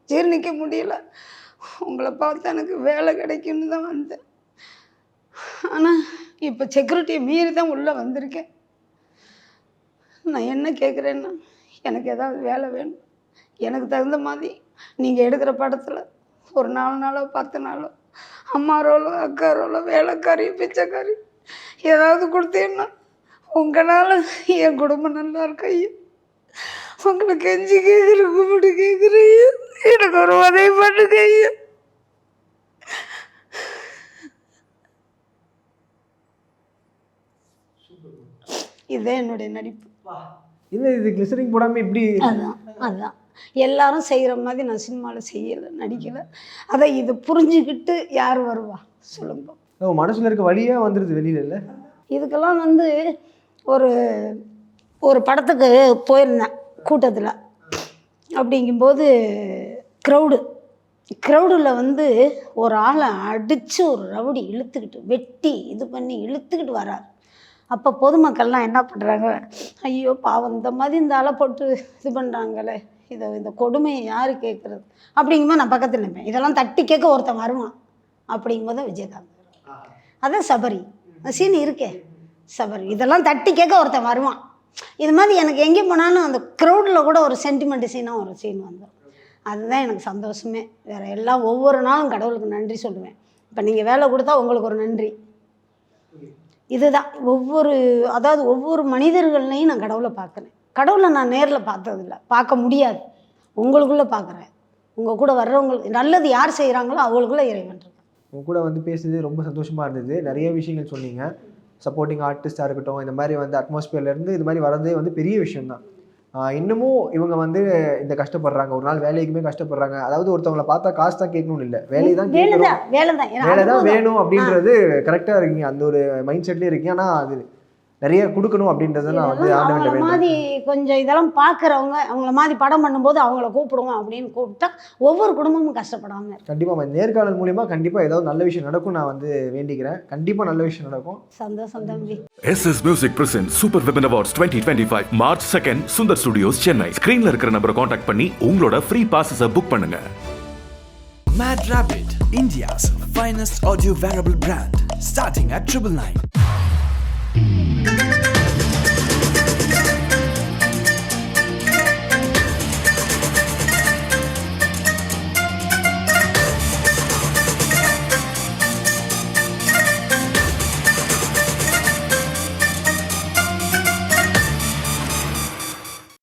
ஜீர்ணிக்க முடியலை. உங்களை பார்த்தா எனக்கு வேலை கிடைக்கும்னு தான் வந்தேன். ஆனால் இப்போ செக்யூரிட்டியை மீறி தான் உள்ளே வந்திருக்கேன். நான் என்ன கேட்குறேன்னா, எனக்கு ஏதாவது வேலை வேணும், எனக்கு தகுந்த மாதிரி நீங்கள் எடுக்கிற படத்தில் ஒரு 4 நாளோ 10 நாளோ அம்மா ரோலோ அக்கா ரோலோ வேலைக்காரி பிச்சைக்காரி ஏதாவது கொடுத்தீங்கன்னா உங்களால் என் குடும்பம் நல்லா இருக்கு ஐயா. உங்களை கெஞ்சி கேட்குற கும்பிட்டு கேட்குறீங்க, எனக்கு ஒரு உதவி பண்ணுங்க ஐயா. இதுதான் என்னுடைய நடிப்பு. இல்லை இது கிளிசரிங் போடாமல் இப்படி அதான் எல்லாரும் செய்கிற மாதிரி நான் சினிமாவில் செய்யலை, நடிக்கலை. அதை இது புரிஞ்சுக்கிட்டு யார் வருவா சொல்லுங்க. மனசில் இருக்க வழியாக வந்துடுது வெளியில். இல்லை இதுக்கெல்லாம் வந்து ஒரு ஒரு படத்துக்கு போயிருந்தேன் கூட்டத்தில். அப்படிங்கும்போது க்ரௌடில் வந்து ஒரு ஆளை அடித்து ஒரு ரவுடி இழுத்துக்கிட்டு வெட்டி இது பண்ணி இழுத்துக்கிட்டு வரார். அப்போ பொதுமக்கள்லாம் என்ன பண்ணுறாங்க, ஐயோ பாவம் இந்த மாதிரி இந்த ஆளை போட்டு இது பண்ணுறாங்களே, இந்த கொடுமையை யார் கேட்குறது அப்படிங்கும்போது நான் பக்கத்தில் நிற்பேன். இதெல்லாம் தட்டி கேட்க ஒருத்தன் வருவான். அப்படிங்கும்போது தான் விஜயகாந்த். அதான் சபரி சீன் இருக்கே, சபரி இதெல்லாம் தட்டி கேட்க ஒருத்தன் வருவான். இது மாதிரி எனக்கு எங்கே போனாலும் அந்த க்ரௌடில் கூட ஒரு சென்டிமெண்ட் சீனாக ஒரு சீன் வந்துடும். அதுதான் எனக்கு சந்தோஷமே. வேறு எல்லாம் ஒவ்வொரு நாளும் கடவுளுக்கு நன்றி சொல்லுவேன். இப்போ நீங்கள் வேலை கொடுத்தா உங்களுக்கு ஒரு நன்றி. இதுதான் ஒவ்வொரு மனிதர்கள்லையும் நான் கடவுளை பார்க்குறேன். கடவுளை நான் நேரில் பார்த்ததில்ல, பார்க்க முடியாது. உங்களுக்குள்ளே பார்க்குறேன். உங்கள் கூட வர்றவங்களுக்கு நல்லது யார் செய்கிறாங்களோ அவங்களுக்குள்ளே இறைவன் இருக்கு. உங்க கூட வந்து பேசுறது ரொம்ப சந்தோஷமாக இருந்தது. நிறைய விஷயங்கள் சொன்னீங்க. சப்போர்ட்டிங் ஆர்டிஸ்டாக இருக்கட்டும், இந்த மாதிரி வந்து அட்மாஸ்பியர்லேருந்து இது மாதிரி வரதே வந்து பெரிய விஷயம்தான். இன்னமும் இவங்க வந்து இந்த கஷ்டப்படுறாங்க, ஒரு நாள் வேலைக்குமே கஷ்டப்படுறாங்க. அதாவது ஒருத்தவங்களை பார்த்தா காசு தான் கேட்கணும்னு இல்லை, வேலை தான் வேணும் அப்படின்றது கரெக்டாக இருக்கீங்க. அந்த ஒரு மைண்ட் செட்லேயே இருக்கீங்க. ஆனால் அது நிறைய கொடுக்கணும் அப்படின்றத நான் வந்து அவங்கள மாதிரி கொஞ்சம் இதெல்லாம் பார்க்குறவங்க அவங்கள மாதிரி படம் பண்ணும்போது அவங்கள கூப்பிடுவோம் அப்படின்னு கூப்பிட்டா ஒவ்வொரு குடும்பமும் கஷ்டப்படாமல். கண்டிப்பாக நேர்காணல் மூலியமாக கண்டிப்பாக ஏதாவது நல்ல விஷயம் நடக்கும் நான் வந்து வேண்டிக்கிறேன். கண்டிப்பாக நல்ல விஷயம் நடக்கும். சந்தோஷம் தம்பி. SS Music presents Super Women Awards 2025 March 2nd Sundar studios Chennai. ஸ்கிரீன்ல இருக்கிற நம்பரை காண்டாக்ட் பண்ணி உங்களோட ஃப்ரீ பாஸஸை புக் பண்ணுங்க. Mad Rabbit, India's finest audio wearable brand, starting at 999.